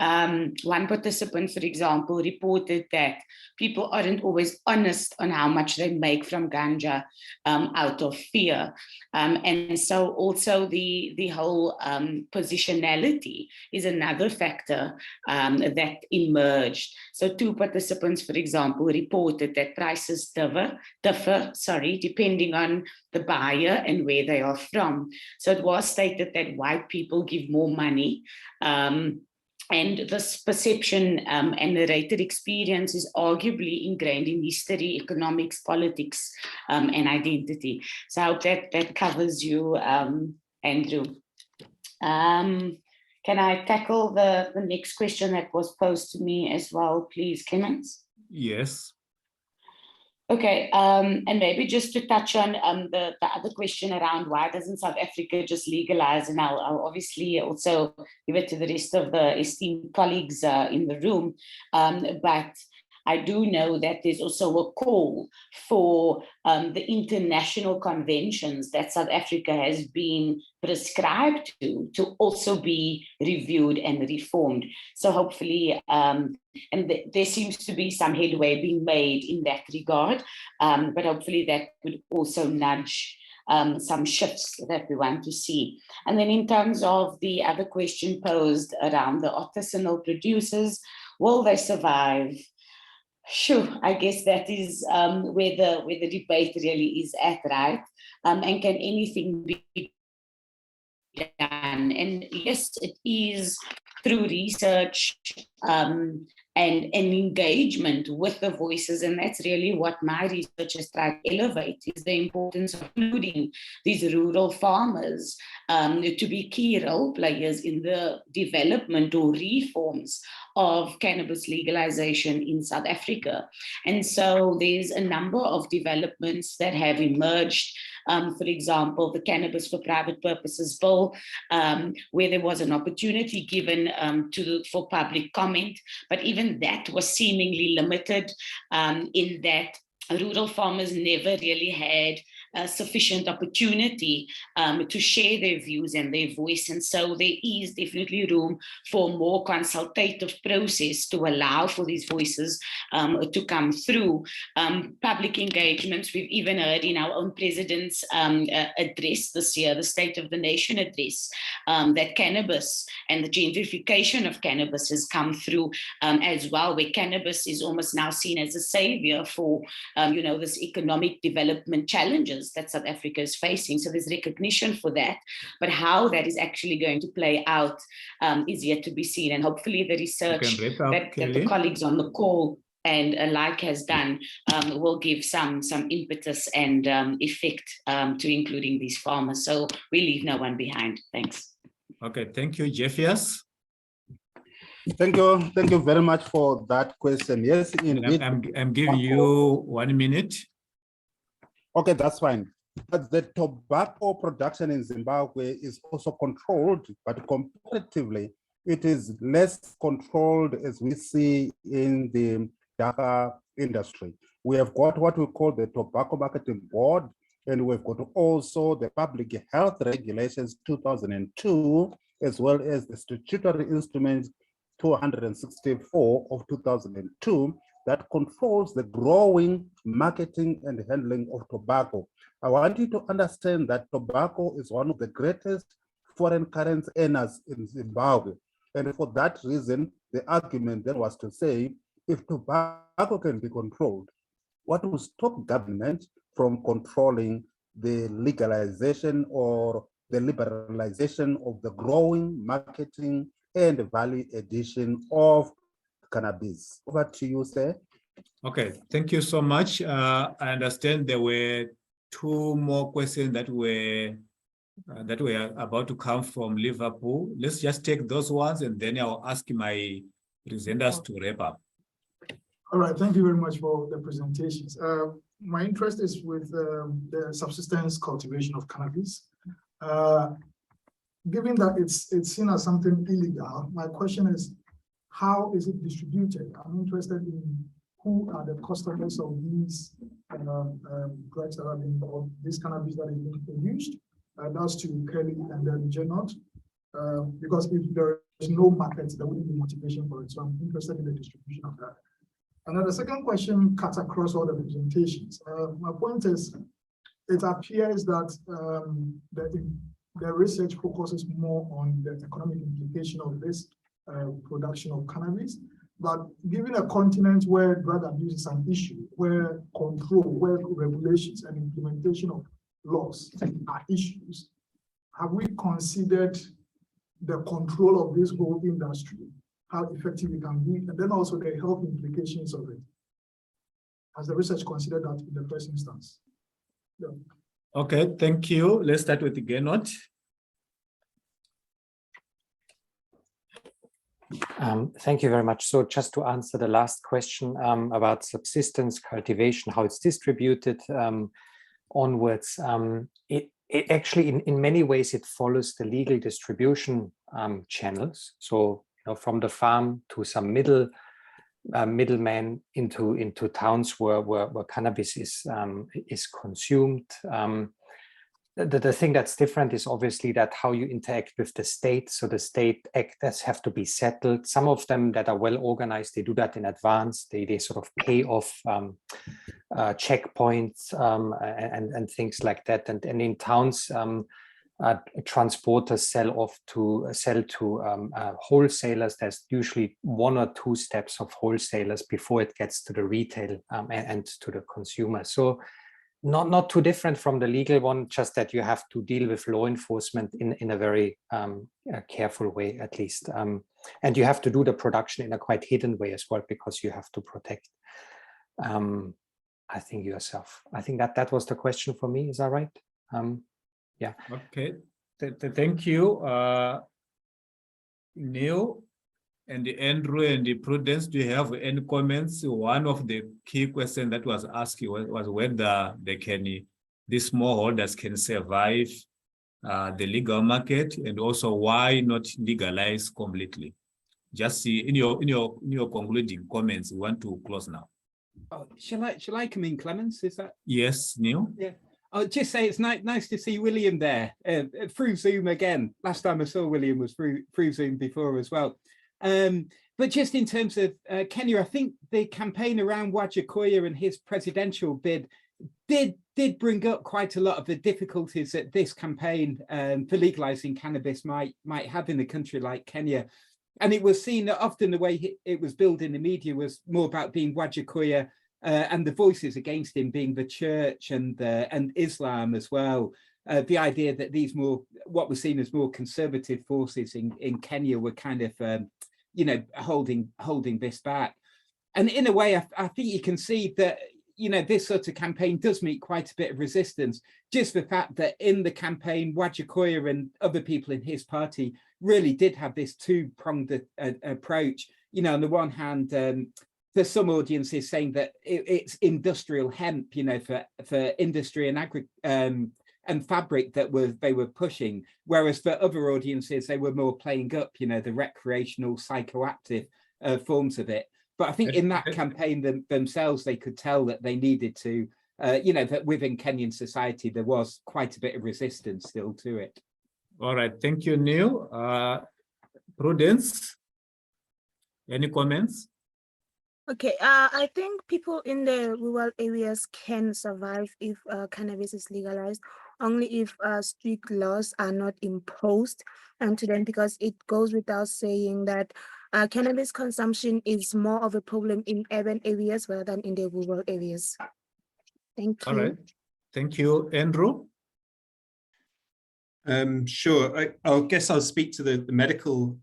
One participant, for example, reported that people aren't always honest on how much they make from ganja out of fear. And so also the whole positionality is another factor that emerged. So two participants, for example, reported that prices differ, depending on the buyer and where they are from. So it was stated that white people give more money. And this perception and narrated experience is arguably ingrained in history, economics, politics, and identity. So I hope that covers you, Andrew. Can I tackle the next question that was posed to me as well, please, Clemens? Yes. Okay, and maybe just to touch on the other question around why doesn't South Africa just legalize, and I'll obviously also give it to the rest of the esteemed colleagues in the room, but I do know that there's also a call for the international conventions that South Africa has been prescribed to also be reviewed and reformed. So hopefully, and there seems to be some headway being made in that regard, but hopefully that would also nudge some shifts that we want to see. And then in terms of the other question posed around the artisanal producers, will they survive? Sure, I guess that is where the debate really is at, right? And can anything be done? And yes, it is through research and engagement with the voices. And that's really what my research has tried to elevate, is the importance of including these rural farmers to be key role players in the development or reforms of cannabis legalization in South Africa. And so there's a number of developments that have emerged. For example, the Cannabis for Private Purposes Bill, where there was an opportunity given for public comment, but even that was seemingly limited in that rural farmers never really had sufficient opportunity to share their views and their voice. And so there is definitely room for more consultative process to allow for these voices to come through. Public engagements, we've even heard in our own president's address this year, the State of the Nation address, that cannabis and the gentrification of cannabis has come through as well, where cannabis is almost now seen as a savior for this economic development challenges that South Africa is facing. So there's recognition for that, but how that is actually going to play out is yet to be seen. And hopefully the research that the colleagues on the call and alike has done will give some impetus and effect to including these farmers. So we leave no one behind. Thanks. Okay, thank you, Jeffias. Thank you very much for that question. Yes, indeed. I'm giving you 1 minute. Okay, that's fine. But the tobacco production in Zimbabwe is also controlled, but comparatively, it is less controlled as we see in the tobacco industry. We have got what we call the Tobacco Marketing Board, and we've got also the Public Health Regulations 2002, as well as the Statutory Instruments 264 of 2002 that controls the growing, marketing, and handling of tobacco. I want you to understand that tobacco is one of the greatest foreign currency earners in Zimbabwe. And for that reason, the argument then was to say, if tobacco can be controlled, what will stop government from controlling the legalization or the liberalization of the growing, marketing, and value addition of cannabis? Over to you, sir. Okay, thank you so much. I understand there were 2 more questions that were about to come from Liverpool. Let's just take those ones, and then I'll ask my presenters to wrap up. All right, thank you very much for the presentations. My interest is with the subsistence cultivation of cannabis. Given that it's seen as something illegal, my question is, how is it distributed? I'm interested in who are the customers of these drugs that are being, or this cannabis that is being produced. That's to Kelly and then Janot, because if there is no market, there wouldn't be motivation for it. So I'm interested in the distribution of that. And then the second question cuts across all the presentations. My point is, it appears that the research focuses more on the economic implication of this production of cannabis. But given a continent where drug abuse is an issue, where control, where regulations and implementation of laws are issues, have we considered the control of this whole industry, how effective it can be, and then also the health implications of it? Has the research considered that in the first instance? Yeah. Okay, thank you. Let's start with Genot. Thank you very much. So just to answer the last question about subsistence cultivation, how it's distributed onwards, it actually in many ways it follows the legal distribution channels. So from the farm to some middleman into towns where cannabis is consumed. The thing that's different is obviously that how you interact with the state. So the state actors have to be settled. Some of them that are well organized, they do that in advance. They sort of pay off checkpoints and things like that. And in towns, transporters sell to wholesalers. There's usually 1 or 2 steps of wholesalers before it gets to the retail and to the consumer. So Not too different from the legal one, just that you have to deal with law enforcement in a very careful way, at least. And you have to do the production in a quite hidden way as well, because you have to protect, I think, yourself. I think that was the question for me. Is that right? Yeah. Okay. Thank you, Neil. And Andrew and Prudence, do you have any comments? One of the key questions that was asked was whether these smallholders can survive the legal market, and also why not legalize completely. Just see in your concluding comments. We want to close now. Oh, shall I come in, Clemens? Is that? Yes, Neil. Yeah. I'll just say it's nice to see William there through Zoom again. Last time I saw William was through Zoom before as well. But just in terms of Kenya, I think the campaign around Wajackoya and his presidential bid did bring up quite a lot of the difficulties that this campaign for legalizing cannabis might have in a country like Kenya. And it was seen that often the way it was billed in the media was more about being Wajackoya and the voices against him being the church and Islam as well. The idea that these what were seen as more conservative forces in Kenya were kind of, holding this back. And in a way, I think you can see that, this sort of campaign does meet quite a bit of resistance. Just the fact that in the campaign, Wajackoya and other people in his party really did have this two-pronged approach. On the one hand, there's some audiences saying that it's industrial hemp, for industry and fabric that they were pushing, whereas for other audiences they were more playing up, the recreational psychoactive forms of it. But I think in that campaign themselves, they could tell that they needed to, that within Kenyan society there was quite a bit of resistance still to it. All right, thank you, Neil. Prudence, any comments? Okay, I think people in the rural areas can survive if cannabis is legalized, only if strict laws are not imposed to them, because it goes without saying that cannabis consumption is more of a problem in urban areas rather than in the rural areas. Thank you. All right, thank you, Andrew. Sure. I guess I'll speak to the medical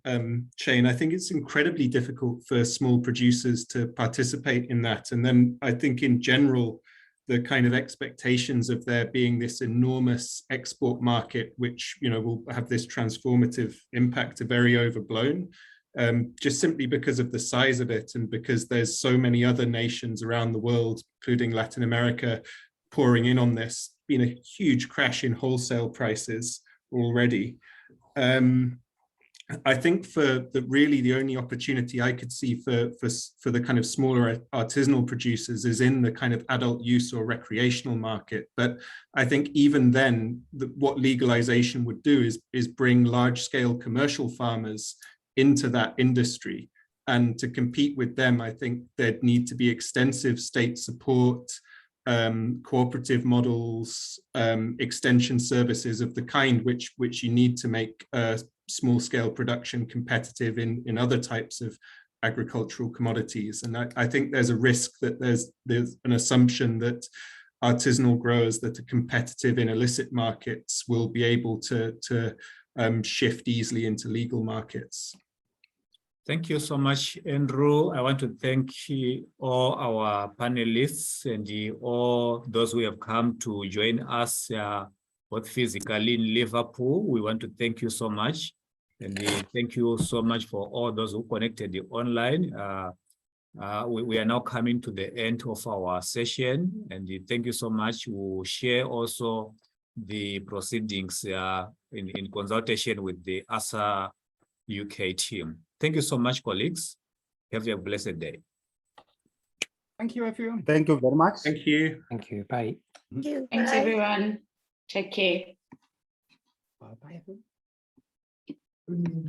chain. I think it's incredibly difficult for small producers to participate in that. And then I think in general, the kind of expectations of there being this enormous export market, which will have this transformative impact, are very overblown, just simply because of the size of it, and because there's so many other nations around the world, including Latin America, pouring in on this. Been a huge crash in wholesale prices already. I think really the only opportunity I could see for the kind of smaller artisanal producers is in the kind of adult use or recreational market. But I think even then, what legalization would do is bring large scale commercial farmers into that industry. And to compete with them, I think there'd need to be extensive state support, cooperative models, extension services of the kind which you need to make small-scale production competitive in other types of agricultural commodities. And I think there's a risk that there's an assumption that artisanal growers that are competitive in illicit markets will be able to shift easily into legal markets. Thank you so much, Andrew. I want to thank all our panelists and all those who have come to join us, both physically in Liverpool. We want to thank you so much. And thank you so much for all those who connected online. We are now coming to the end of our session. And thank you so much. We'll share also the proceedings in consultation with the ASAUK UK team. Thank you so much, colleagues. Have a blessed day. Thank you, everyone. Thank you very much. Thank you. Thank you. Bye. Thank you. Thanks, Bye. everyone. Take care. Bye, everyone.